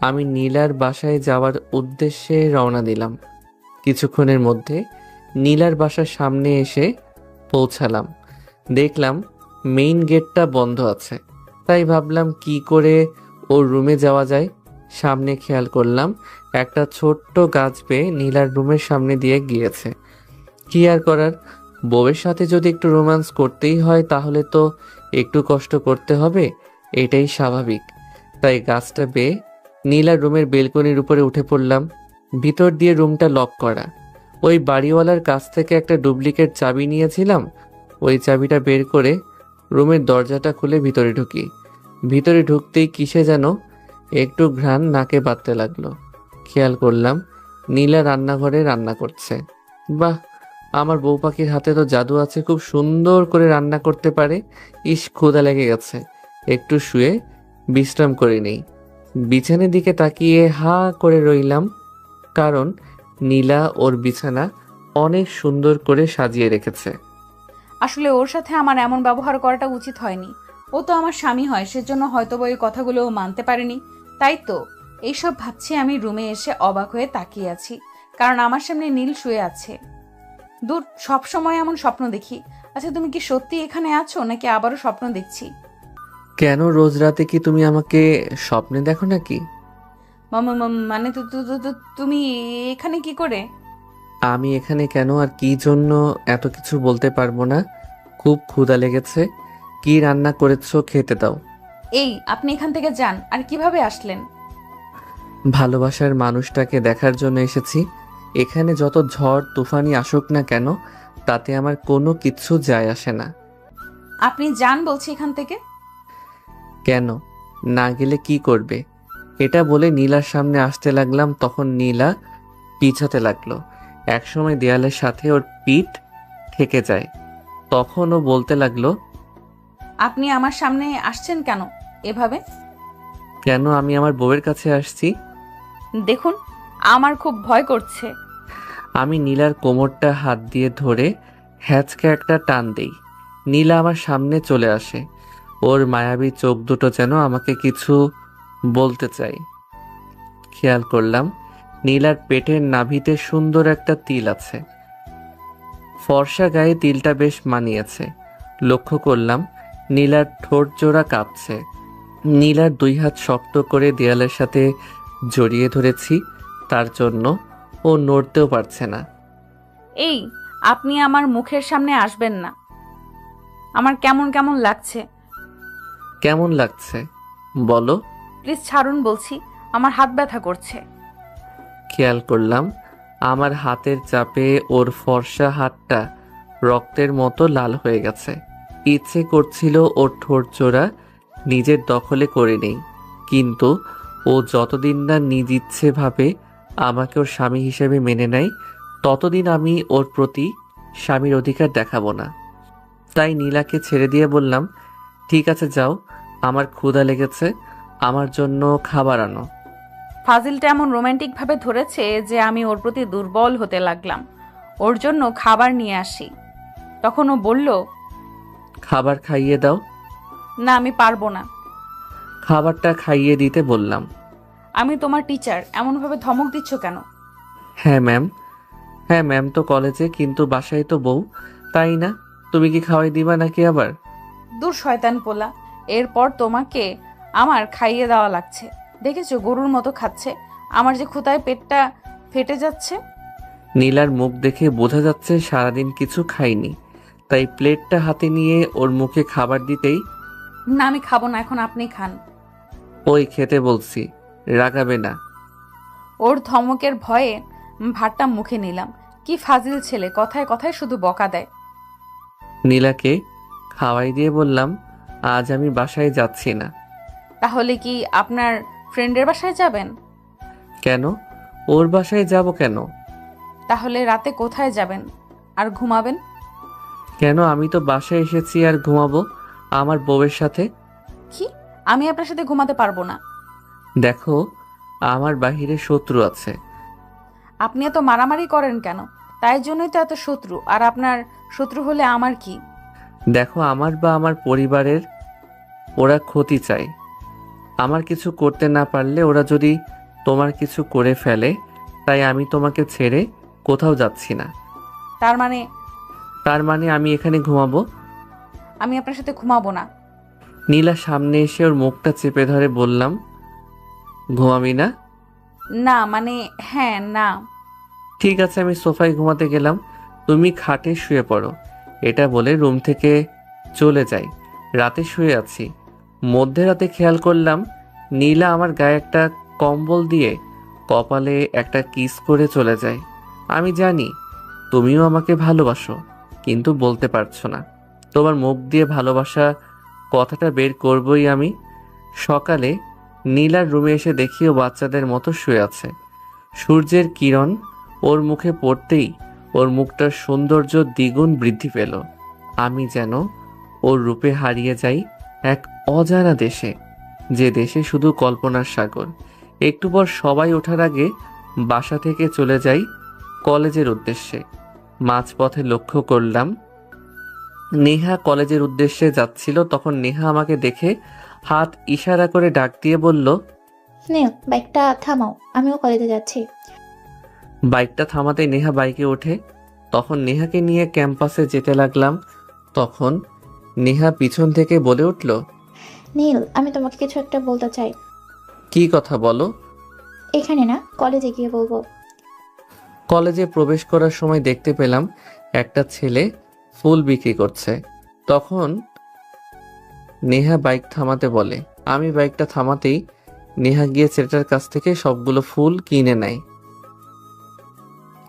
আমি নীলার বাসায় যাওয়ার উদ্দেশ্যে রওনা দিলাম। কিছুক্ষণের মধ্যে নীলার বাসার সামনে এসে পৌঁছালাম। দেখলাম মেইন গেটটা বন্ধ আছে, তাই ভাবলাম কি করে ওর রুমে যাওয়া যায়। সামনে খেয়াল করলাম একটা ছোট্ট গাছ পেয়ে নীলার রুমের সামনে দিয়ে গিয়েছে। কি আর করার, বউয়ের সাথে যদি একটু রোম্যান্স করতেই হয় তাহলে তো একটু কষ্ট করতে হবে, এটাই স্বাভাবিক। তাই গাছটা বেয়ে নীলার রুমের বেলকনির উপরে উঠে পড়লাম। ভিতর দিয়ে রুমটা লক করা। ওই বাড়িওয়ালার কাছ থেকে একটা ডুপ্লিকেট চাবি নিয়েছিলাম, ওই চাবিটা বের করে রুমের দরজাটা খুলে ভিতরে ঢুকি। ভিতরে ঢুকতেই কিসে যেন একটু ঘ্রাণ নাকে বাঁধতে লাগলো। খেয়াল করলাম নীলা রান্নাঘরে রান্না করছে। বাহ, আমার বউ পাখির হাতে তো জাদু আছে, খুব সুন্দর করে রান্না করতে পারে। ইস, ক্ষুধা লেগে গেছে, একটু শুয়ে বিশ্রাম করে নেই। বিছানার দিকে তাকিয়ে হা করে রইলাম, কারণ নীলা ওর বিছানা অনেক সুন্দর করে সাজিয়ে রেখেছে। আসলে ওর সাথে আমার এমন ব্যবহার করাটা উচিত হয়নি। ও তো আমার স্বামী হয়, সেজন্য হয়তো ওই কথাগুলো ও মানতে পারেনি। তাই তো এইসব ভাবছি আমি রুমে এসে অবাক হয়ে তাকিয়ে আছি, কারণ আমার সামনে নীল শুয়ে আছে। দূর, সব সময় এমন স্বপ্ন দেখি। আচ্ছা, তুমি কি সত্যি এখানে আছো নাকি আবারও স্বপ্ন দেখছি? কেন, রোজ রাতে কি তুমি আমাকে স্বপ্নে দেখো নাকি? মানে তুমি এখানে কি করে? আমি এখানে কেন আর কি জন্য এত কিছু বলতে পারবো না। খুব ক্ষুধা লেগেছে, কি রান্না করেছো খেতে দাও। এই, আপনি এখান থেকে যান। আর কিভাবে আসলেন? ভালোবাসার মানুষটাকে দেখার জন্য এসেছি। এখানে যত ঝড় তুফানি আসুক না কেন, তাতে আমার কোনো কিচ্ছু যায় আসে না। আপনি যান বলছি এখান থেকে। কেন, না গেলে কি করবে? এটা বলে নীলার সামনে আসতে লাগলাম, তখন নীলা পিছাতে লাগলো। একসময় দেয়ালের সাথে ওর পিঠ ঠেকে যায়। তখন ও বলতে লাগলো, আপনি আমার সামনে আসছেন কেন এভাবে? কেন, আমি আমার বউয়ের কাছে আসছি। দেখুন, আমার খুব ভয় করছে। আমি নীলার কোমরটা হাত দিয়ে ধরে হ্যাঁচকে একটা টান দেই। নীলা আমার সামনে চলে আসে। ওর মায়াবী চোখ দুটো যেন আমাকে কিছু বলতে চায়। খেয়াল করলাম নীলার পেটের নাভিতে সুন্দর একটা তিল আছে। ফর্সা গায়ে তিলটা বেশ মানিয়েছে। লক্ষ্য করলাম নীলার ঠোঁট জোড়া কাঁপছে। নীলার 2 হাত শক্ত করে দেয়ালের সাথে জড়িয়ে ধরেছি, তার জন্য ও নড়তেও পারছে না। এই, আপনি আমার মুখের সামনে আসবেন না। আমার কেমন কেমন লাগছে। কেমন লাগছে বলো? প্লিজ ছাড়ুন বলছি, আমার হাত ব্যথা করছে। খেয়াল করলাম আমার হাতের চাপে ওর ফর্সা হাতটা রক্তের মতো লাল হয়ে গেছে। ইচ্ছে করছিল ওর ঠোঁট জোড়া নিজের দখলে করে নেই, কিন্তু ও যতদিন না নিজ ইচ্ছে ভাবে আমাকে ওর স্বামী হিসেবে মেনে নেয়, ততদিন আমি ওর প্রতি স্বামীর অধিকার দেখাবো না। তাই নীলাকে ছেড়ে দিয়ে বললাম, ঠিক আছে যাও, আমার ক্ষুধা লেগেছে, আমার জন্য খাবার আনো। ফাজিলটা এমন রোমান্টিক ভাবে ধরেছে যে আমি ওর প্রতি দুর্বল হতে লাগলাম। ওর জন্য খাবার নিয়ে আসি। তখন ও বলল, খাবার খাইয়ে দাও। না, আমি পারবো না। খাবারটা খাইয়ে দিতে বললাম। আমি তোমার টিচার, এমনভাবে ধমক দিচ্ছ কেন? হ্যাঁ ম্যাম তো কলেজে, কিন্তু বাসায় তো বউ, তাই না? তুমি কি খাওয়াই দিবা নাকি আবার? দূর শয়তান পোলা, এরপর তোমাকে আমার খাইয়ে দেওয়া লাগছে। দেখেছো গরুর মতো খাচ্ছে। আমার যে ক্ষুধায় পেটটা ফেটে যাচ্ছে। নীলার মুখ দেখে বোঝা যাচ্ছে সারাদিন কিছু খাইনি, তাই প্লেটটা হাতে নিয়ে ওর মুখে খাবার দিতেই, না আমি খাবো না, এখন আপনি খান। ওই খেতে বলছি, রাগাবে না। ওর ধমকের ভয়ে ভাতটা মুখে নিলাম। কি ফাজিল ছেলে, কথায় কথায় শুধু বকা দেয়। নীলাকে খাওয়াই দিয়ে বললাম, আজ আমি বাসায় যাচ্ছি না। তাহলে কি আপনার ফ্রেন্ডের বাসায় যাবেন? কেন? ওর বাসায় যাব কেন? তাহলে রাতে কোথায় যাবেন আর ঘুমাবেন? কেন? আমি তো বাসায় এসেছি আর ঘুমাবো আমার বউয়ের সাথে। কি? আমি আপনার সাথে ঘুমাতে পারবো না। দেখো, আমার বাহিরে শত্রু আছে। আপনি এত মারামারি করেন কেন? তাই জন্যই তো এত শত্রু। আর আপনার শত্রু হলে আমার কি? দেখো, আমার বা আমার পরিবারের ওরা ক্ষতি চায়। আমার কিছু করতে না পারলে ওরা যদি তোমার কিছু করে ফেলে, তাই আমি তোমাকে ছেড়ে কোথাও যাচ্ছি না। তার মানে আমি এখানে ঘুমাবো। আমি আপনার সাথে ঘুমাবো না। নীলা সামনে এসে ওর মুখটা চেপে ধরে বললাম, ঘুমাবি না? না মানে হ্যাঁ, না। ঠিক আছে, আমি সোফায় ঘুমাতে গেলাম, তুমি খাটে শুয়ে পড়ো। এটা বলে রুম থেকে চলে যাই। রাতে শুয়ে আছি, মধ্যরাতে খেয়াল করলাম নীলা আমার গায়ে একটা কম্বল দিয়ে কপালে একটা কিস করে চলে যায়। আমি জানি তুমিও আমাকে ভালোবাসো, কিন্তু বলতে পারছো না। তোমার মুখ দিয়ে ভালোবাসা কথাটা বের করবই আমি। সকালে নীলার রুমে এসে দেখি ও বাচ্চাদের মতো শুয়ে আছে। সূর্যের কিরণ ওর মুখে পড়তেই ওর মুখটার সৌন্দর্য দ্বিগুণ বৃদ্ধি পেল। আমি যেন ওর রূপে হারিয়ে যাই এক অজানা দেশে, যে দেশে শুধু কল্পনার সাগর। একটু পর সবাই ওঠার আগে বাসা থেকে চলে যাই কলেজের উদ্দেশ্যে। মাঝপথে লক্ষ্য করলাম নেহা কলেজের উদ্দেশ্যে যাচ্ছিল। তখন নেহা আমাকে দেখে হাত ইশারা করে ডাক দিয়ে বলল, নীল, বাইকটা থামাও, আমিও কলেজে যাচ্ছি। বাইকটা থামাতে নেহা বাইকে ওঠে। তখন নেহাকে নিয়ে ক্যাম্পাসে যেতে লাগলাম। তখন নেহা পিছন থেকে বলে উঠল, নীল, আমি তোমাকে কিছু একটা বলতে চাই। কি কথা বলো? এখানে না, কলেজে গিয়ে বলবো। কলেজে প্রবেশ করার সময় দেখতে পেলাম একটা ছেলে ফুল বিক্রি করছে। তখন নেহা বাইক থামাতে বলে। আমি বাইকটা থামাতেই নেহা গিয়ে ছেলেটার কাছ থেকে সবগুলো ফুল কিনে নেয়।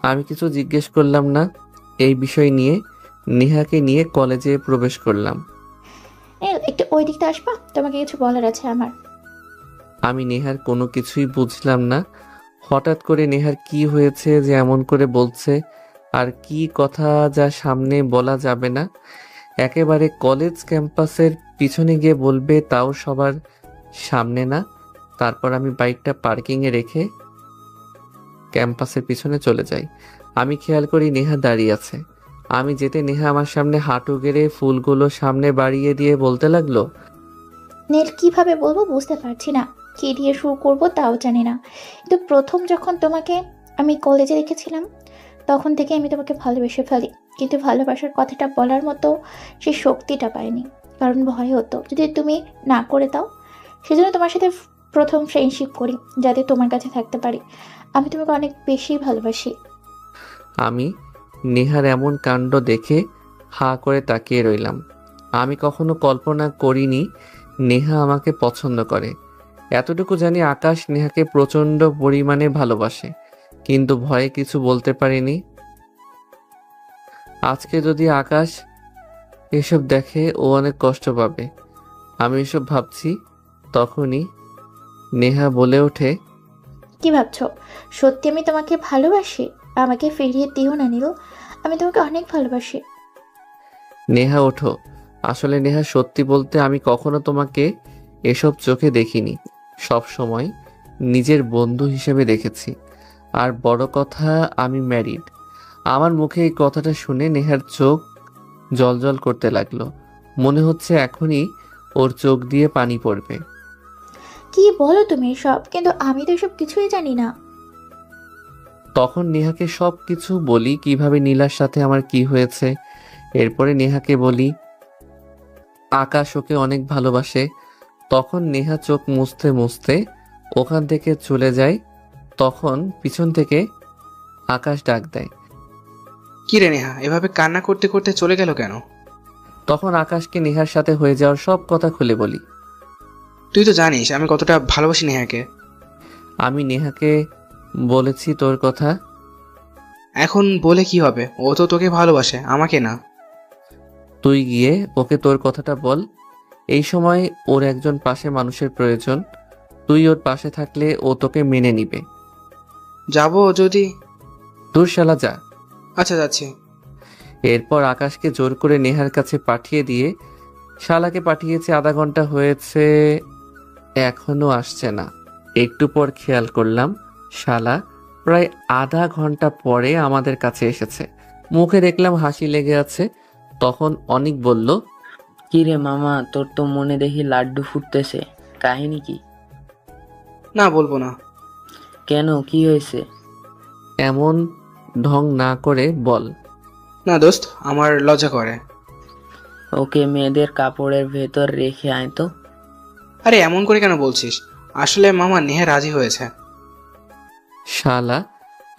আমি কিছু জিজ্ঞেস করলাম না। এই বিষয় নিয়ে নেহাকে নিয়ে কলেজে প্রবেশ করলাম। নীল, একটু ওই দিকটা আসবা, তোমাকে কিছু বলার আছে আমার। আমি নেহার কোনো কিছুই বুঝলাম না। হঠাৎ করে নেহার কি হয়েছে যে এমন করে বলছে, আর কি কথা যা সামনে বলা যাবে না। একেবারে কলেজ ক্যাম্পাসের পিছনে গিয়ে বলবে, তাও সবার সামনে না। তারপর আমি বাইকটা পার্কিংয়ে রেখে ক্যাম্পাসের পিছনে চলে যাই। আমি খেয়াল করি নেহা দাঁড়িয়ে আছে। আমি যেতে নেহা আমার সামনে হাঁটু গেড়ে ফুলগুলো সামনে বাড়িয়ে দিয়ে বলতে লাগলো, নীল, কিভাবে বলবো বুঝতে পারছি না। কী দিয়ে শুরু করব তাও জানি না। কিন্তু প্রথম যখন তোমাকে আমি কলেজে দেখেছিলাম তখন থেকে আমি তোমাকে ভালোবেসে ফেলি, কিন্তু ভালোবাসার কথাটা বলার মতো সেই শক্তিটা পাইনি, কারণ ভয় হতো যদি তুমি না করে দাও। সেজন্য তোমার সাথে প্রথম ফ্রেন্ডশিপ করি, যাতে তোমার কাছে থাকতে পারি। আমি তোমাকে অনেক বেশি ভালোবাসি। আমি নেহার এমন কাণ্ড দেখে হাঁ করে তাকিয়ে রইলাম। আমি কখনো কল্পনা করিনি নেহা আমাকে পছন্দ করে। এতটুকু জানি আকাশ নেহাকে প্রচণ্ড পরিমাণে ভালোবাসে, কিন্তু ভয়ে কিছু বলতে পারিনি। আজকে যদি আকাশ এসব দেখে ও অনেক কষ্ট পাবে। আমি এসব ভাবছি, তখনই নেহা বলে ওঠে, কি ভাবছো? সত্যি আমি তোমাকে ভালোবাসি। আমাকে ফিরিয়ে দিও না নীল, আমি তোমাকে অনেক ভালোবাসি। নেহা ওঠো। আসলে নেহা, সত্যি বলতে আমি কখনো তোমাকে এসব চোখে দেখিনি। সব সময় নিজের বন্ধু হিসেবে দেখেছি। আর বড় কথা, আমি ম্যারিড। আমার মুখে এই কথাটা শুনে নেহার চোখ জ্বলজ্বল করতে লাগলো। মনে হচ্ছে এখনই ওর চোখ দিয়ে পানি পড়বে। কি বলো তুমি সব? কিন্তু আমি তো এসব কিছুই জানি না। তখন নেহাকে সব কিছু বলি, কিভাবে নীলার সাথে আমার কি হয়েছে। এরপরে নেহাকে বলি আকাশ ওকে অনেক ভালোবাসে। তখন নেহা চোখ মুছতে মুছতে ওখান থেকে চলে যায়। তখন পিছন থেকে আকাশ ডাক দেয়। কি রে নেহা, এভাবে কান্না করতে করতে চলে গেল কেন? তখন আকাশকে নেহার সাথে হয়ে যাওয়ার সব কথা খুলে বলি। তুই তো জানিস আমি কতটা ভালোবাসি নেহাকে। আমি নেহাকে বলেছি তোর কথা। এখন বলে কি হবে? ও তো তোকে ভালোবাসে, আমাকে না। তুই গিয়ে ওকে তোর কথাটা বল। এই সময় ওর একজন পাশে মানুষের প্রয়োজন। তুই ওর পাশে থাকলে ও তোকে মেনে নিবে। যাবো যদি? তোর শালা যা। আচ্ছা, যাচ্ছি। এরপর আকাশকে জোর করে নেহার কাছে পাঠিয়ে দিয়ে শালাকে পাঠিয়েছে। আধা ঘন্টা হয়েছে, এখনো আসছে না। একটু পর খেয়াল করলাম শালা প্রায় আধা ঘন্টা পরে আমাদের কাছে এসেছে। মুখে দেখলাম হাসি লেগে আছে। তখন অনিক বলল, কি রে মামা, তোর তো মনে দেখি লাড্ডু ফুটতেছে, কাহিনী কি? না, বলবো না। কেন, কি হয়েছে? এমন ঢং না করে বল। না দোস্ত, আমার লজ্জা করে। ওকে মেয়েদের কাপড়ের ভেতর রেখে আয় তো। আরে এমন করে কেন বলছিস? আসলে মামা নেহা রাজি হয়েছে। শালা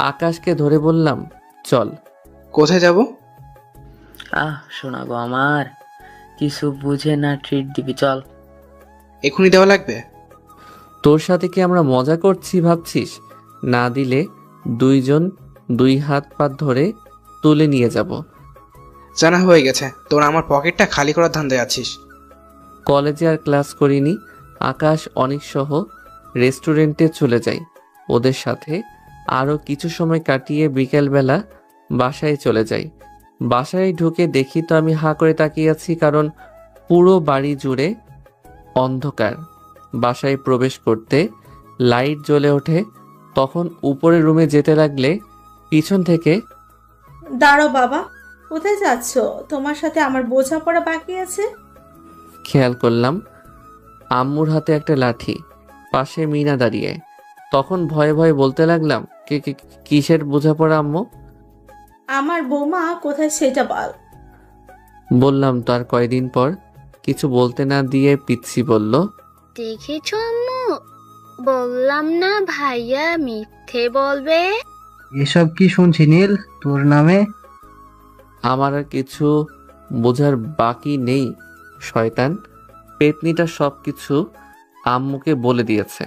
আকাশকে ধরে বললাম, চল। কোথায় যাব? শোনা গো আমার, কিছু বুঝে না ট্রিট দিবি, চল। এখনই দেওয়া লাগবে? তোর সাথে কি আমরা মজা করছি ভাবছিস? না দিলে দুইজন দুই হাত পা ধরে তুলে নিয়ে যাব। জানা হয়ে গেছে, তোর আমার পকেটটা খালি করার ধান্দায় আছিস। কলেজে আর ক্লাস করিনি। আকাশ অনেক সহ রেস্টুরেন্টে চলে যাই ওদের সাথে। আরও কিছু সময় কাটিয়ে বিকেলবেলা বাসায় চলে যাই। বাসায় ঢুকে দেখি তো আমি হাঁ করে তাকিয়ে আছি, কারণ পুরো বাড়ি জুড়ে অন্ধকার। বাসায় প্রবেশ করতে লাইট জ্বলে ওঠে। তখন উপরের রুমে যেতে লাগলে পিছন থেকে, দাঁড়াও বাবা, কোথায় যাচ্ছ? তোমার সাথে আমার বোঝাপড়া বাকি আছে। খেয়াল করলাম আম্মুর হাতে একটা লাঠি, পাশে মিনা দাঁড়িয়ে। তখন ভয়ে ভয়ে বলতে লাগলাম, কিসের বোঝাপড়া আম্মু? আমার বৌমা কোথায় সেটা বল। বললাম তো আর কয়দিন পর। কিছু বলতে না দিয়ে পিচ্ছি বলল, দেখেছো আম্মু, বললাম না ভাইয়া মিথ্যে বলবে। এসব কি শুনছি নীল তোর নামে? আমার আর কিছু বোঝার বাকি নেই শয়তান। পেতনিটা সব কিছু আম্মুকে বলে দিয়েছে।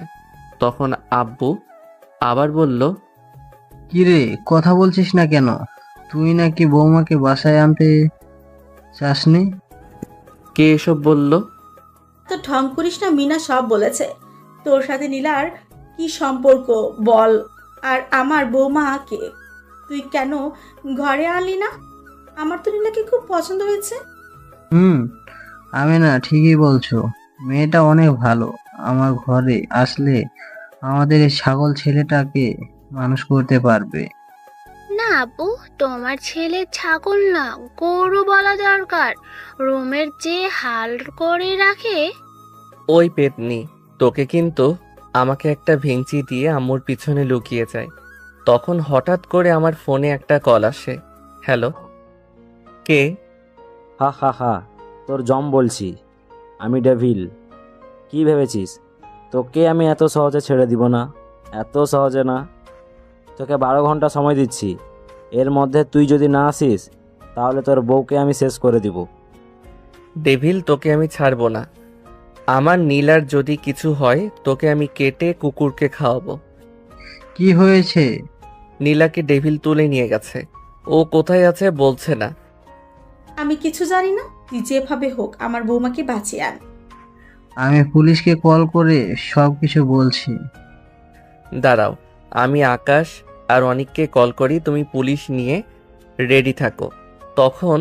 তখন আব্বু আবার বলল, কিরে কথা বলছিস না কেন? তুই নাকি বৌমাকে বাসায় আনতে চাসনি? কে এসব বলল? তো ঢং করিস না, মিনা সব বলেছে। তোর সাথে নীলার কি সম্পর্ক বল। আর আমার বৌমা কে? তুই কেন ঘরে আনলি না? আমার তো নীলাকে খুব পছন্দ হয়েছে। আমি না ঠিকই বলছো, মেয়েটা অনেক ভালো। আমার ঘরে আসলে আমাদের এই ছাগল ছেলেটাকে মানুষ করতে পারবে। না আপু, তোমার ছেলে ছাগল না, গরু বলা দরকার। রুমের যে হাল করে রাখে। ওই পেতনি তোকে কিন্তু আমাকে একটা ভেঙচি দিয়ে আম্মুর পিছনে লুকিয়ে যায়। তখন হঠাৎ করে আমার ফোনে একটা কল আসে। হ্যালো, কে? হা হা হা, তোর জম বলছি, আমি ডেভিল। কি ভেবেছিস তোকে আমি এত সহজে ছেড়ে দিব না? এত সহজে না। তোকে 12 ঘন্টা সময় দিচ্ছি, এর মধ্যে তুই যদি না আসিস তাহলে তোর বউকে আমি শেষ করে দিব। ডেভিল, তোকে আমি ছাড়বো না। আমার নীলার যদি কিছু হয় তোকে আমি কেটে কুকুরকে খাওয়াবো। কি হয়েছে? নীলাকে ডেভিল তুলে নিয়ে গেছে। ও কোথায় আছে বলছে না। আমি কিছু জানি না, তুই যেভাবে হোক আমার বৌমাকে বাঁচিয়ে আন। আমি পুলিশকে কল করে সব কিছু বলছি। দাঁড়াও, আমি আকাশ আর অনিককে কল করি, তুমি পুলিশ নিয়ে রেডি থাকো। তখন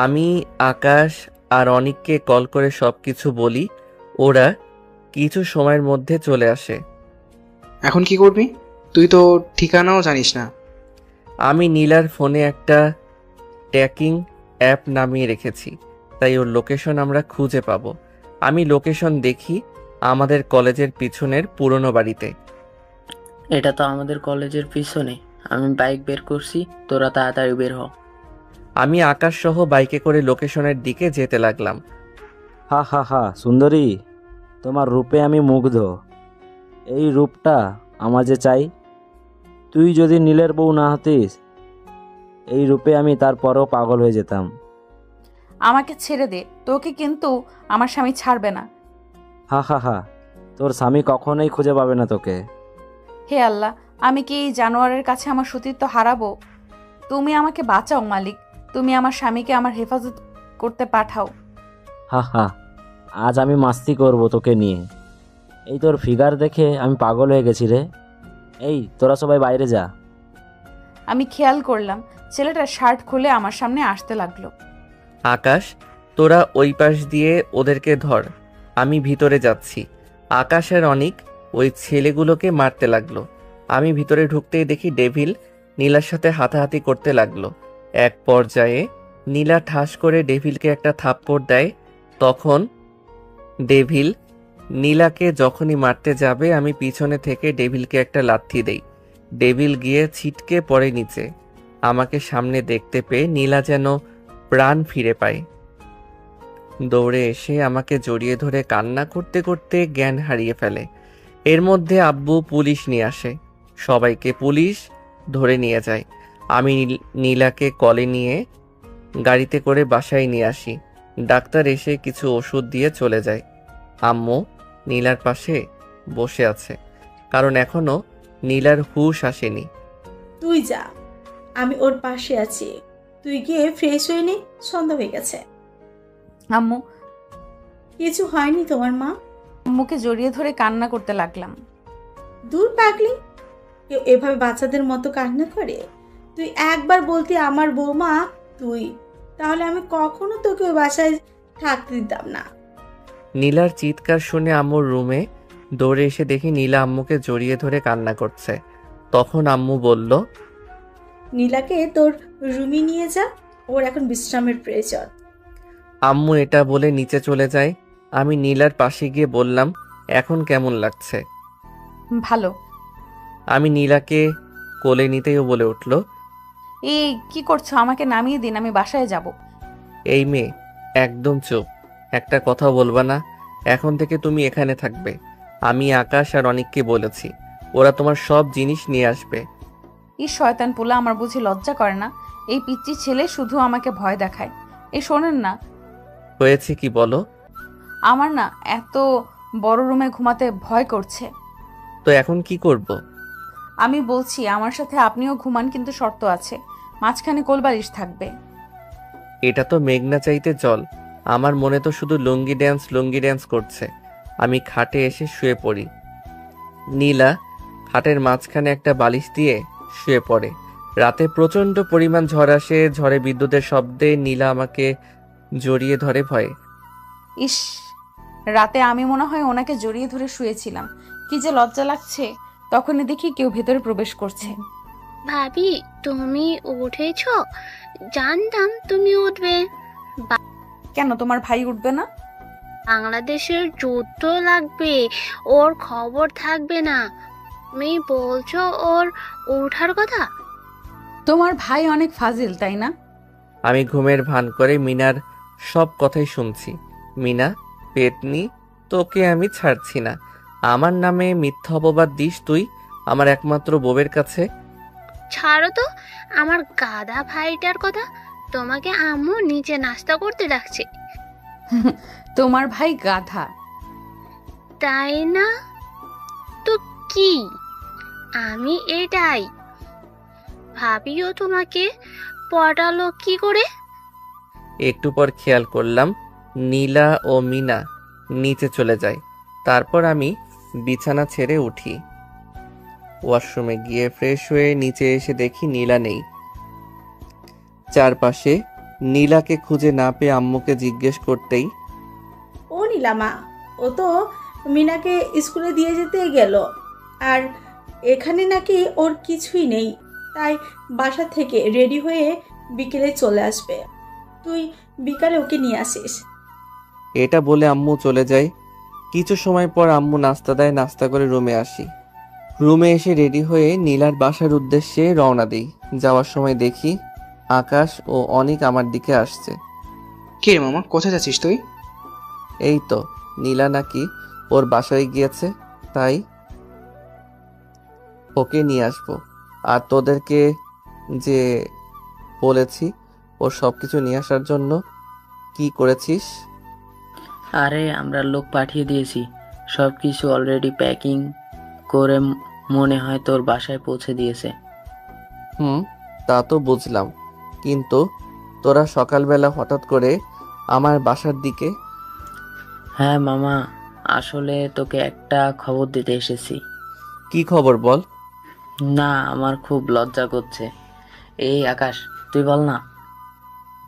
আমি আকাশ আর অনিককে কল করে সব কিছু বলি। ওরা কিছু সময়ের মধ্যে চলে আসে। এখন কি করবি? তুই তো ঠিকানাও জানিস না। আমি নীলার ফোনে একটা ট্র্যাকিং অ্যাপ নামিয়ে রেখেছি, তাই ওর লোকেশন আমরা খুঁজে পাবো। আমি লোকেশন দেখি আমাদের কলেজের পিছনের পুরনো বাড়িতে। এটা তো আমাদের কলেজের পিছনে। আমি বাইক বের করছি, তোরা তাড়াতাড়ি বের হ। আমি আকাশ সহ বাইকে করে লোকেশনের দিকে যেতে লাগলাম। হা হা হা, সুন্দরী, তোমার রূপে আমি মুগ্ধ। এই রূপটা আমার যে চাই। তুই যদি নীলের বউ না হতিস, এই রূপে আমি তারপরও পাগল হয়ে যেতাম। আমাকে ছেড়ে দে, তোকে কিন্তু আমার স্বামী ছাড়বে না। হা হা হা, তোর স্বামী কখনোই খুঁজে পাবে না তোকে। হে আল্লাহ, আমি কি এই জানোয়ারের কাছে আমার সতীত্ব হারাবো? তুমি আমাকে বাঁচাও মালিক, তুমি আমার স্বামীকে আমার হেফাজত করতে পাঠাও। হা হা, আজ আমি মাস্তি করব তোকে নিয়ে। এই তোর ফিগার দেখে আমি পাগল হয়ে গেছি রে। এই তোরা সবাই বাইরে যা। আমি খেয়াল করলাম ছেলেটার শার্ট খুলে আমার সামনে আসতে লাগলো। আকাশ, তোরা ওই পাশ দিয়ে ওদেরকে ধর, আমি ভিতরে যাচ্ছি। আকাশ আর অনিক ওই ছেলেগুলোকে মারতে লাগলো। আমি ভিতরে ঢুকতেই দেখি ডেভিল নীলার সাথে হাতাহাতি করতে লাগলো। এক পর্যায়ে নীলা ঠাস করে ডেভিলকে একটা থাপ্পড় দেয়। তখন ডেভিল নীলাকে যখনই মারতে যাবে আমি পিছনে থেকে ডেভিলকে একটা লাথি দেই। ডেভিল গিয়ে ছিটকে পড়ে নিচে। আমাকে সামনে দেখতে পেয়ে নীলা যেন প্রাণ ফিরে পায়। দৌড়ে এসে আমাকে জড়িয়ে ধরে কান্না করতে করতে জ্ঞান হারিয়ে ফেলে। এর মধ্যে আব্বু পুলিশ নিয়ে আসে। সবাইকে পুলিশ ধরে নিয়ে যায়। আমি নীলাকে কলে নিয়ে গাড়িতে করে বাসায় নিয়ে আসি। ডাক্তার এসে কিছু ওষুধ দিয়ে চলে যায়। আম্মু নীলার পাশে বসে আছে, কারণ এখনো নীলার হুঁশ আসেনি। তুই যা, আমি ওর পাশে আছি। তুই গিয়ে ফ্রেশ হয়ে নে, সন্ধ্যা হয়ে গেছে। আম্মু, কিছু হয়নি তোমার মা? আম্মুকে জড়িয়ে ধরে কান্না করতে লাগলাম। দূর পাগলি, কেউ এভাবে বাচ্চাদের মতো কান্না করে? তুই একবার বলতি আমার বৌমা তুই, তাহলে আমি কখনো তোকে ওই বাসায় থাকতে দিতাম না। নীলার চিৎকার শুনে আম্মুর রুমে দৌড়ে এসে দেখি নীলা আম্মুকে জড়িয়ে ধরে কান্না করছে। তখন আম্মু বলল, নীলাকে তোর রুমে নিয়ে যা, ওর এখন বিশ্রামের প্রয়োজন। আম্মু এটা বলে নিচে চলে যায়। আমি নীলার পাশে গিয়ে বললাম, এখন কেমন লাগছে? ভালো। আমি নীলাকে কোলে নিতেই ও বলে উঠল, এই কি করছো? আমাকে নামিয়ে দিন, আমি বাসায় যাব। এই মেয়ে, একদম চুপ, একটা কথা বলবা না। এখন থেকে তুমি এখানে থাকবে। আমি আকাশ আর অনিককে বলেছি, ওরা তোমার সব জিনিস নিয়ে আসবে। এই শয়তান পোলা আমার বুঝি লজ্জা করে না? এই পিচ্চি ছেলে শুধু আমাকে ভয় দেখায়। এই শোনেন না, হয়েছে কি বলো? আমার না এত বড় রুমে ঘুমাতে ভয় করছে। তো এখন কি করব? আমি বলছি আমার সাথে আপনিও ঘুমান, কিন্তু শর্ত আছে, মাঝখানে কোলবালিশ থাকবে। এটা তো মেঘনা চাইতে জল। আমার মনে তো শুধু লুঙ্গি ড্যান্স করছে। আমি খাটে এসে শুয়ে পড়ি। নীলা খাটের মাঝখানে একটা বালিশ দিয়ে শুয়ে পড়ে। রাতে প্রচণ্ড পরিমাণ ঝড় আসে। ঝড়ে বিদ্যুতের শব্দে নীলা আমাকে জড়িয়ে ধরে ভয়ে। ইস, রাতে আমি মনে হয় ওনাকে জড়িয়ে ধরে শুয়েছিলাম। কি যে লজ্জা লাগছে। তখনই দেখি কেউ ভেতরে প্রবেশ করছে। ভাবি, তুমি উঠেছো? জানতাম তুমি উঠবে। কেন, তোমার ভাই উঠবে না? বাংলাদেশের যুদ্ধ লাগবে, ওর খবর থাকবে না। তুমি বলছো ওর ওঠার কথা? তোমার ভাই অনেক ফাজিল, তাই না? আমি ঘুমের ভান করে মিনার সব কথাই শুনছি। মিনা, পেতনি, তোকে আমি ছাড়ছি না। আমার নামে মিথ্যা অপবাদ দিস তুই আমার একমাত্র বউয়ের কাছে। ছাড়ো তো আমার গাধা ভাইটার কথা। তোমাকে আম্মু নিচে নাস্তা করতে ডাকছে। তোমার ভাই গাধা। তাই না তো কি? আমি এটাই ভাবিও। তোমাকে পটালো কি করে? একটু পর খেয়াল করলাম নীলা ও মিনা নিচে চলে যায়। তারপর আমি বিছানা ছেড়ে উঠি। ওয়াশরুমে গিয়ে ফ্রেশ হয়ে নিচে এসে দেখি নীলা নেই। চারপাশে নীলাকে খুঁজে না পেয়ে আম্মুকে জিজ্ঞেস করতেই, ও নীলামা, ও তো মিনাকে স্কুলে দিয়ে যেতে গেল, আর এখানে নাকি ওর কিছুই নেই, তাই বাসা থেকে রেডি হয়ে বিকেলে চলে আসবে। তুই বিকালে ওকে নিয়ে আসিস। এটা বলে আম্মু চলে যায়। কিছু সময় পর আম্মু নাস্তা দেয়, নাস্তা করে রুমে আসি। রুমে এসে রেডি হয়ে নীলার বাসার উদ্দেশ্যে রওনা দিই। যাওয়ার সময় দেখি আকাশ ও অনিক আমার দিকে আসছে। কে রে মামা, কোথায় যাচ্ছিস তুই? এই তো নীলা নাকি ওর বাসায় গিয়েছে, তাই ওকে নিয়ে আসবো। আর তোদেরকে যে বলেছি ওর সবকিছু নিয়ে আসার জন্য, কি করেছিস? আরে আমরা লোক পাঠিয়ে দিয়েছি, সব কিছু অলরেডি প্যাকিং করে মনে হয় তোর বাসায় পৌঁছে দিয়েছে। তা তো বুঝলাম, কিন্তু তোরা সকালবেলা হঠাৎ করে আমার বাসার দিকে? হ্যাঁ মামা, আসলে তোকে একটা খবর দিতে এসেছি। কি খবর বল? না, আমার খুব লজ্জা করছে। এই আকাশ, তুই বল না।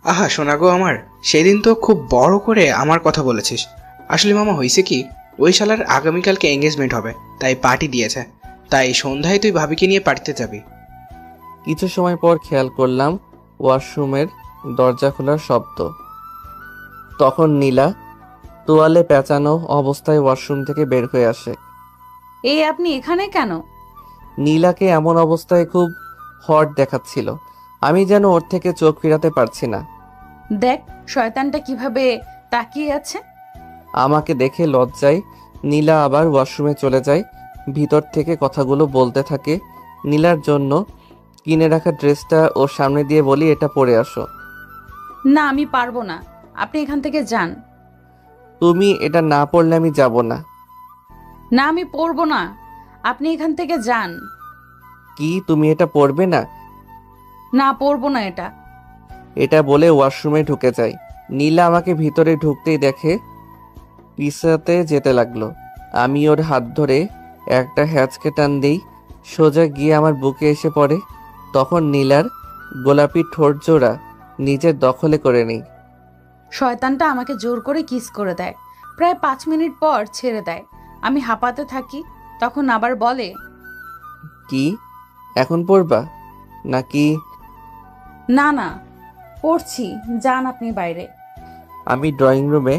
আহা শোনা গো আমার, সেদিন তো খুব বড় করে আমার কথা বলেছিস। আসলে মামা হয়েছে কি, ওই শালার আগামীকালকে এঙ্গেজমেন্ট হবে, তাই পার্টি দিয়েছে। তাই সন্ধ্যায় তুই ভাবিকে নিয়ে পার্টিতে যাবি। কিছু সময় পর খেয়াল করলাম ওয়াশরুমের দরজা খোলার শব্দ। তখন নীলা তোয়ালে পেঁচানো অবস্থায় ওয়াশরুম থেকে বের হয়ে আসে। এই আপনি এখানে কেন? নীলাকে এমন অবস্থায় খুব হট দেখাচ্ছিল। আমি যেন ওর থেকে চোখ ফিরাতে পারছি না। দেখ শয়তানটা কিভাবে তাকিয়ে আছে। আমাকে দেখে লজ্জায় নীলা আবার ওয়াশরুমে চলে যায়। ভিতর থেকে কথাগুলো বলতে থাকে। নীলার জন্য কিনে রাখা ড্রেসটা ওর সামনে দিয়ে বলি, এটা পরে আসো। না, আমি পারবো না, আপনি এখান থেকে যান। তুমি এটা না পরলে আমি যাব না। না, আমি পরবো না, আপনি এখান থেকে যান। কি, তুমি এটা পরবে না? না, পরবো না এটা। এটা বলে ওয়াশরুমে ঢুকে যায়। নীলা আমাকে ভিতরে ঢুকতেই দেখে পিছাতে যেতে লাগলো। আমি ওর হাত ধরে একটা হ্যাঁচকে টান দিই, সোজা গিয়ে আমার বুকে এসে পড়ে। তখন নীলার গোলাপি ঠোঁট জোড়া নিজের দখলে করে নেই। শয়তানটা আমাকে জোর করে কিস করে দেয়। প্রায় 5 মিনিট পর ছেড়ে দেয়। আমি হাঁপাতে থাকি, তখন আবার বলে, কি এখন পড়বা নাকি? না না, পড়ছি, যান আপনি বাইরে। আমি ড্রয়িং রুমে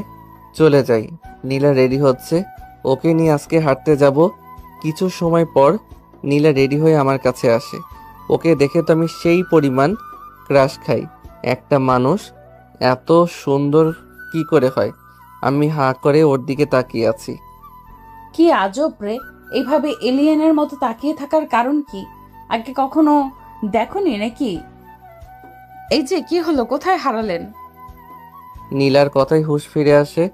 চলে যাই। নীলা রেডি হচ্ছে, ওকে নিয়ে আজকে হাঁটতে যাব। কিছু সময় পর নীলা রেডি হয়ে আমার কাছে আসে। ওকে দেখে তো আমি সেই পরিমাণ ক্রাশ খাই। একটা মানুষ এত সুন্দর কি করে হয়? আমি হাঁ করে ওর দিকে তাকিয়ে আছি। কি আজব রে, এইভাবে এলিয়েনের মতো তাকিয়ে থাকার কারণ কি? আগে কখনো দেখোনি নাকি? এই যে কি হলো, কোথায় হারালেন? নীলার কথাই হুঁশ ফিরে আসে।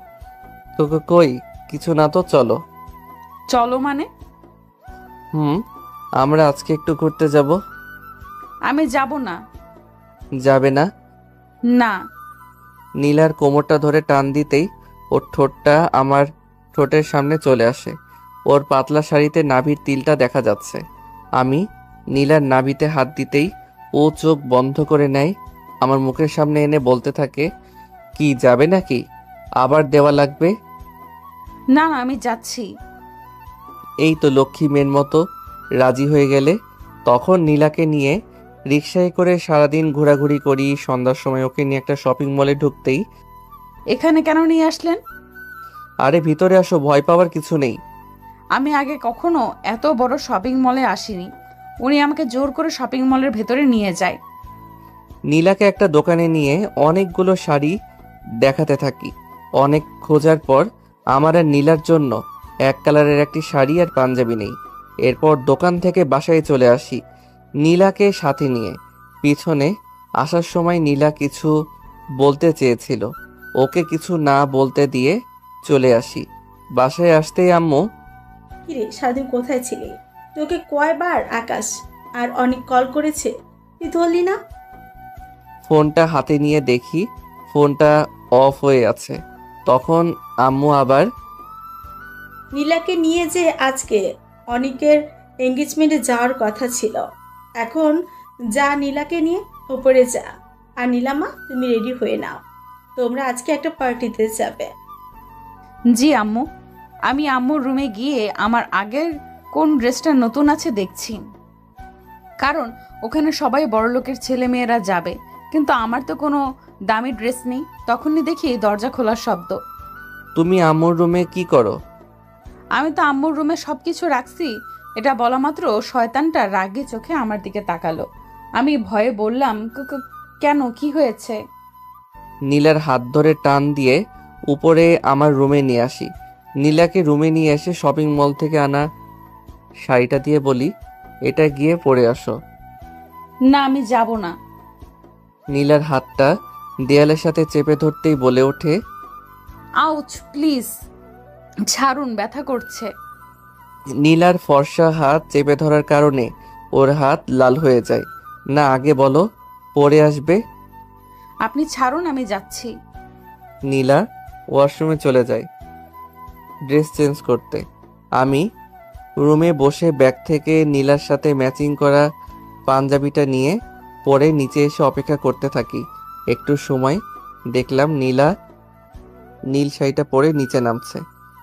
তোকে কই কিছু না তো, চলো। চলো মানে? আমরা আজকে একটু ঘুরতে যাব। আমি যাব না। যাবে না? না। নীলার কোমরটা ধরে টান দিতেই ওর ঠোঁটটা আমার ঠোঁটের সামনে চলে আসে। ওর পাতলা শাড়িতে নাভির তিলটা দেখা যাচ্ছে। আমি নীলার নাভিতে হাত দিতেই ও চোখ বন্ধ করে নেয়। আমার মুখের সামনে এনে বলতে থাকে, কি যাবে নাকি? আবার দেওয়া লাগবে? না না, আমি যাচ্ছি। এই তো লক্ষ্মী মেয়ের মতো রাজি হয়ে গেলে। তখন নীলাকে নিয়ে রিকশায় করে সারাদিন ঘোরাঘুরি করি। সন্ধ্যার সময় ওকে নিয়ে একটা শপিং মলে ঢুকতেই, এখানে কেন নিয়ে আসলেন? আরে ভিতরে আসো, ভয় পাওয়ার কিছু নেই। আমি আগে কখনো এত বড় শপিং মলে আসিনি। উনি আমাকে জোর করে শপিং মলের ভেতরে নিয়ে যায়। নীলাকে একটা দোকানে নিয়ে অনেকগুলো শাড়ি দেখাতে থাকি। অনেক খোঁজার পর আমার আর নীলার জন্য এক কালারের একটি শাড়ি আর পাঞ্জাবি নেই। এরপর দোকান থেকে বাসায় চলে আসি নীলাকে সাথে নিয়ে। পিছনে আসার সময় নীলা কিছু বলতে চেয়েছিল, ওকে কিছু না বলতে দিয়ে চলে আসি। বাসায় আসতেই আম্মু, কিরে সারাদিন কোথায় ছিলি? তোকে কয়বার আকাশ আর অনেক কল করেছে, তুই ধরলি না? ফোনটা হাতে নিয়ে দেখি ফোনটা অফ হয়ে আছে। তখন আম্মু আবার, নীলাকে নিয়ে যে আজকে অনেকের এঙ্গেজমেন্টে যাওয়ার কথা ছিল, এখন যা নীলাকে নিয়ে উপরে যা। আর নীলামা তুমি রেডি হয়ে নাও, তোমরা আজকে একটা পার্টিতে যাবে। জি আম্মু। আমি আম্মুর রুমে গিয়ে আমার আগের কোন ড্রেসটা নতুন আছে দেখছি, কারণ ওখানে সবাই বড়লোকের ছেলে মেয়েরা যাবে, কিন্তু আমার তো কোনো দামি ড্রেস নেই। তখনই দেখি দরজা খোলার শব্দ। তুমি আম্মুর রুমে কি করো? আমি তো আম্মুর রুমে সবকিছু রাখছি। এটা বলা মাত্র শয়তানটা রাগে চোখে আমার দিকে তাকালো। আমি ভয়ে বললাম, কেন, কি হয়েছে? নীলার হাত ধরে টান দিয়ে উপরে আমার রুমে নিয়ে আসি। নীলাকে রুমে নিয়ে এসে শপিং মল থেকে আনা শাড়িটা দিয়ে বলি, এটা গিয়ে পরে আসো। না, আমি যাব না। নীলার হাতটা দেয়ালের সাথে চেপে ধরতেই বলে ওঠে, আউচ, প্লিজ ছাড়ুন, ব্যথা করছে। নীলার ফর্সা হাত চেপে ধরার কারণে ওর হাত লাল হয়ে যায়। না, আগে বলো পরে আসবে। আপনি ছাড়ুন, আমি যাচ্ছি। নীলা ওয়াশরুমে চলে যায় ড্রেস চেঞ্জ করতে। আমি রুমে বসে ব্যাগ থেকে নীলার সাথে ম্যাচিং করা পাঞ্জাবিটা নিয়ে পরে নিচে এসে অপেক্ষা করতে থাকি। একটু সময় দেখলাম নীলা নীল শাড়িটা পরে নিচে নামছে।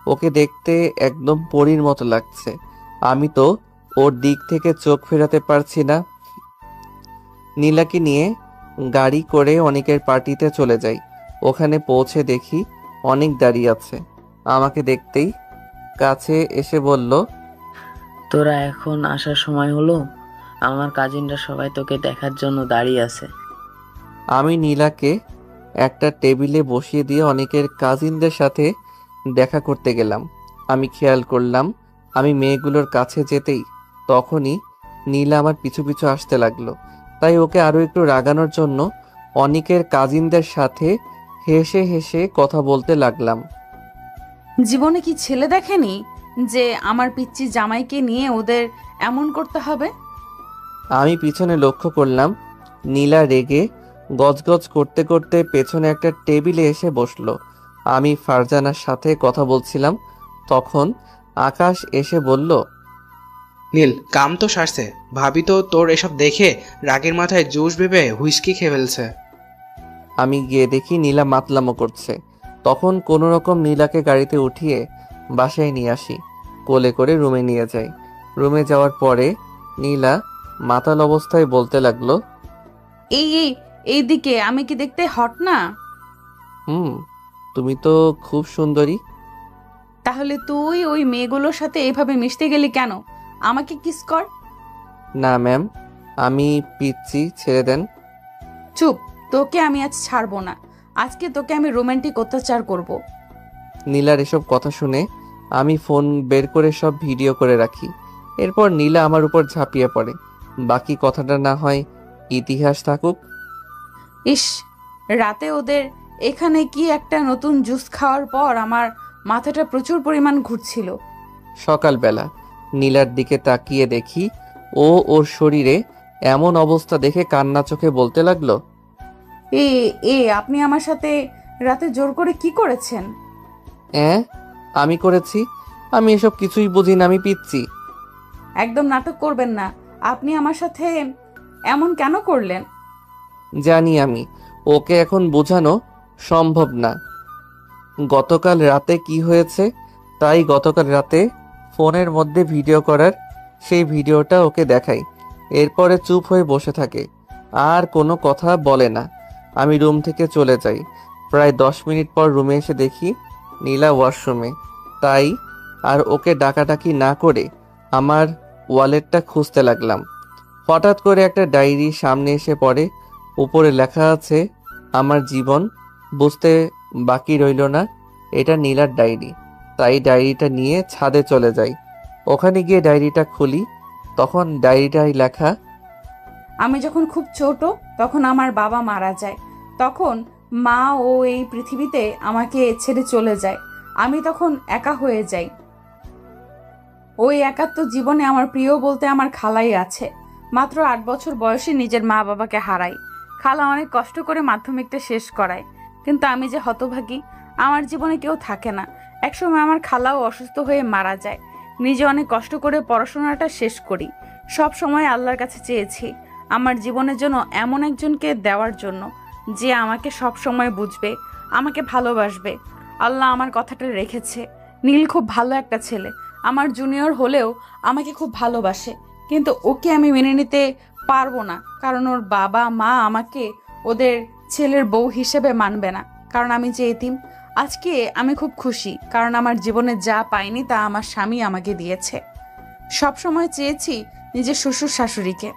ওকে দেখতে একদম পরীর মতো লাগছে। আমি তো ওর দিক থেকে চোখ ফেরাতে পারছি না। নীলাকে নিয়ে গাড়ি করে অনেকের পার্টিতে চলে যাই। ওখানে পৌঁছে দেখি অনেক দাঁড়িয়ে আছে। আমাকে দেখতেই কাছে এসে বলল, তোরা এখন আসার সময় হলো? আমার কাজিনরা সবাই তোকে দেখার জন্য দাঁড়িয়ে আছে। আমি নীলাকে একটা টেবিলে বসিয়ে দিয়ে অনেকের কাজিনদের সাথে দেখা করতে গেলাম। আমি খেয়াল করলাম আমি মেয়েগুলোর কাছে যেতেই তখনই নীলা আমার পিছু পিছু আসতে লাগলো। তাই ওকে আরো একটু রাগানোর জন্য অনেকের কাজিনদের সাথে হেসে হেসে কথা বলতে লাগলাম। জীবনে কি ছেলে দেখেনি যে আমার পিচ্চি জামাইকে নিয়ে ওদের এমন করতে হবে? আমি পিছনে লক্ষ্য করলাম নীলা রেগে গজগজ করতে করতে পেছনে একটা টেবিলে এসে বসলো। আমি ফারজানার সাথে কথা বলছিলাম, তখন আকাশ এসে বলল, নীল, কাম তো সারছে। ভাবি তো তোর এসব দেখে রাগের মাথায় জুস ভেবে হুইস্কি খেয়ে ফেলছে। আমি গিয়ে দেখি নীলা মাতলামো করছে। তখন কোনো রকম নীলাকে গাড়িতে উঠিয়ে বাসায় নিয়ে আসি, কোলে করে রুমে নিয়ে যাই। রুমে যাওয়ার পরে নীলা মাতাল অবস্থায় বলতে লাগলো, এইদিকে, আমি কি দেখতে হট না? তুমি তো খুব সুন্দরী। তাহলে তুই ওই মেয়েগুলোর সাথে এইভাবে মিশতে গেলি কেন? আমাকে কিস কর। না ম্যাম, আমি পিচ্ছি, ছেড়ে দেন। চুপ, তোকে আমি আজ ছাড়বো না। আজকে তোকে আমি রোমান্টিক অত্যাচার করব। নীলার এসব কথা শুনে আমি ফোন বের করে সব ভিডিও করে রাখি। এরপর নীলা আমার উপর ঝাঁপিয়ে পড়ে। বাকি কথাটা না হয় ইতিহাস থাকুক। ইস, রাতে ওদের এখানে কি একটা নতুন জুস খাওয়ার পর আমার মাথাটা প্রচুর পরিমাণ ঘুরছিল। সকালবেলা নীলার দিকে তাকিয়ে দেখি ও ওর শরীরে এমন অবস্থা দেখে কান্না চোখে বলতে লাগলো, আপনি আমার সাথে রাতে জোর করে কি করেছেন? আমি করেছি? আমি এসব কিছুই বুঝি না, আমি পিচ্ছি। একদম নাটক করবেন না। আপনি আমার সাথে এমন কেন করলেন? জানি আমি, ওকে এখন বোঝানো সম্ভব না। গতকাল রাতে কি হয়েছে তাই গতকাল রাতে ফোনের মধ্যে ভিডিও করার সেই ভিডিওটা ওকে দেখাই। এরপরে চুপ হয়ে বসে থাকে, আর কোনো কথা বলে না। আমি রুম থেকে চলে যাই। প্রায় 10 মিনিট পর রুমে এসে দেখি নীলা ওয়াশরুমে, তাই আর ওকে ডাকাডাকি না করে আমার ওয়ালেটটা খুঁজতে লাগলাম। হঠাৎ করে একটা ডায়েরি সামনে এসে পড়ে। উপরে লেখা আছে আমার জীবন। বুঝতে বাকি রইল না এটা নীলার ডায়েরি। তাই ডায়েরিটা নিয়ে ছাদে চলে যাই। ওখানে গিয়ে ডায়েরিটা খুলি, তখন ডায়েরিটায় লেখা, আমি যখন খুব ছোট তখন আমার বাবা মারা যায়। তখন মা ও এই পৃথিবীতে আমাকে ছেড়ে চলে যায়। আমি তখন একা হয়ে যাই। ওই একাত্ম জীবনে আমার প্রিয় বলতে আমার খালাই আছে। মাত্র 8 বছর বয়সে নিজের মা বাবাকে হারাই। খালা অনেক কষ্ট করে মাধ্যমিকটা শেষ করায়, কিন্তু আমি যে হতভাগী, আমার জীবনে কেউ থাকে না। একসময় আমার খালাও অসুস্থ হয়ে মারা যায়। নিজে অনেক কষ্ট করে পড়াশোনাটা শেষ করি। সব সময় আল্লাহর কাছে চেয়েছি আমার জীবনের জন্য এমন একজনকে দেওয়ার জন্য যে আমাকে সব সময় বুঝবে, আমাকে ভালোবাসবে। আল্লাহ আমার কথাটা রেখেছে। নীল খুব ভালো একটা ছেলে, আমার জুনিয়র হলেও আমাকে খুব ভালোবাসে, কিন্তু ওকে আমি মেনে নিতে পারবো না, কারণ ওর বাবা মা আমাকে ওদের ছেলের বউ হিসেবে মানবে না, কারণ আমি যে এতিম। আজকে আমি খুব খুশি, কারণ আমার জীবনে যা পাইনি তা আমার স্বামী আমাকে দিয়েছে। সব সময় চেয়েছি নিজের শ্বশুর শাশুড়িকে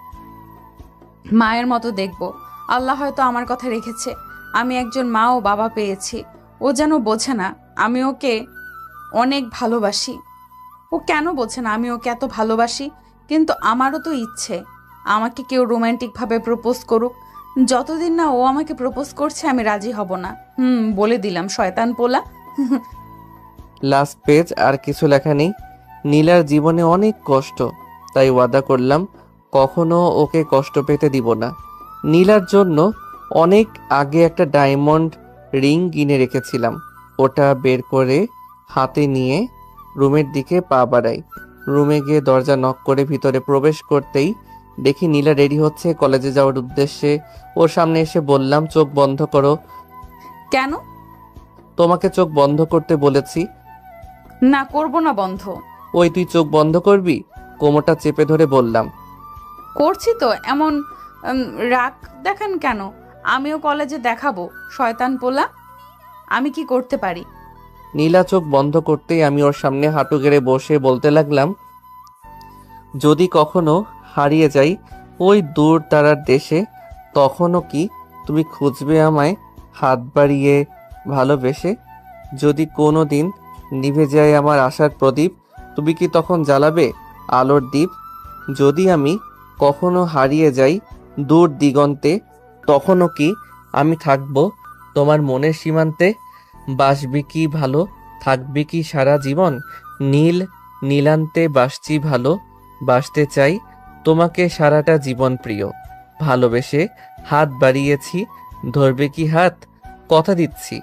মায়ের মতো দেখব। আল্লাহ হয়তো আমার কথা রেখেছে। আমি একজন মা ও বাবা পেয়েছি। ও যেন বোঝে না আমি ওকে অনেক ভালোবাসি। ও কেন বোঝে না আমি ওকে এত ভালোবাসি? কিন্তু আমারও তো ইচ্ছে আমাকে কেউ রোমান্টিকভাবে প্রপোজ করুক। যতদিন না ও আমাকে প্রপোজ করছে আমি রাজি হব না। বলে দিলাম, শয়তান পোলা। লাস্ট পেজ, আর কিছু লেখা নেই। নীলার জীবনে অনেক কষ্ট, তাই ওয়াদা করলাম কখনো ওকে কষ্ট পেতে দিব না। নীলার জন্য অনেক আগে একটা ডায়মন্ড রিং কিনে রেখেছিলাম। ওটা বের করে হাতে নিয়ে রুমের দিকে পা বাড়াই। রুমে গিয়ে দরজা নক করে ভিতরে প্রবেশ করতেই দেখি নীলা রেডি হচ্ছে কলেজে যাওয়ার উদ্দেশ্যে। ওর সামনে এসে বললাম, চোখ বন্ধ করো। কেন? তোমাকে চোখ বন্ধ করতে বলেছি। না, করব না বন্ধ। ওই তুই চোখ বন্ধ করবি? কোমরটা চেপে ধরে বললাম। করছি তো, এমন রাগ দেখান কেন? আমিও কলেজে দেখাবো, শয়তান পোলা। আমি কি করতে পারি? নীলা চোখ বন্ধ করতেই আমি ওর সামনে হাঁটু গেড়ে বসে বলতে লাগলাম, যদি কখনো হারিয়ে যাই ওই দূর তারার দেশে, তখনও কি তুমি খুঁজবে আমায় হাত বাড়িয়ে ভালোবেসে? যদি কোনো দিন নিভে যায় আমার আশার প্রদীপ, তুমি কি তখন জ্বালাবে আলোর দ্বীপ? যদি আমি কখনো হারিয়ে যাই দূর দিগন্তে, তখনও কি আমি থাকবো তোমার মনের সীমান্তে? বাসবি কি ভালো, থাকবি কি সারা জীবন? নীল নীলান্তে বাসছি ভালো, বাসতে চাই তোমাকে সারাটা জীবন প্রিয়। ভালোবেসে হাত বাড়িয়েছি, ধরবে কি হাত? কথা দিচ্ছি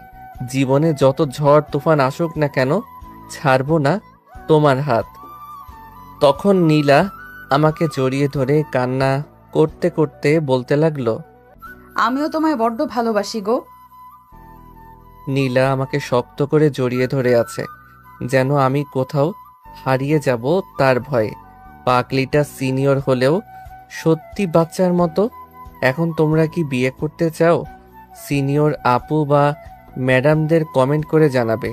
জীবনে যত ঝড় তুফান আসুক না কেন, ছাড়বো না তোমার হাত। তখন নীলা আমাকে জড়িয়ে ধরে কান্না করতে করতে বলতে লাগলো, আমিও তোমায় বড্ড ভালোবাসি গো। নীলা আমাকে শক্ত করে জড়িয়ে ধরে আছে, যেন আমি কোথাও হারিয়ে যাব তার ভয়ে। পাগলিটা সিনিয়র হলেও সত্যি বাচ্চার মতো। এখন তোমরা কি বিয়ে করতে চাও? সিনিয়র আপু বা ম্যাডামদের কমেন্ট করে জানাবে।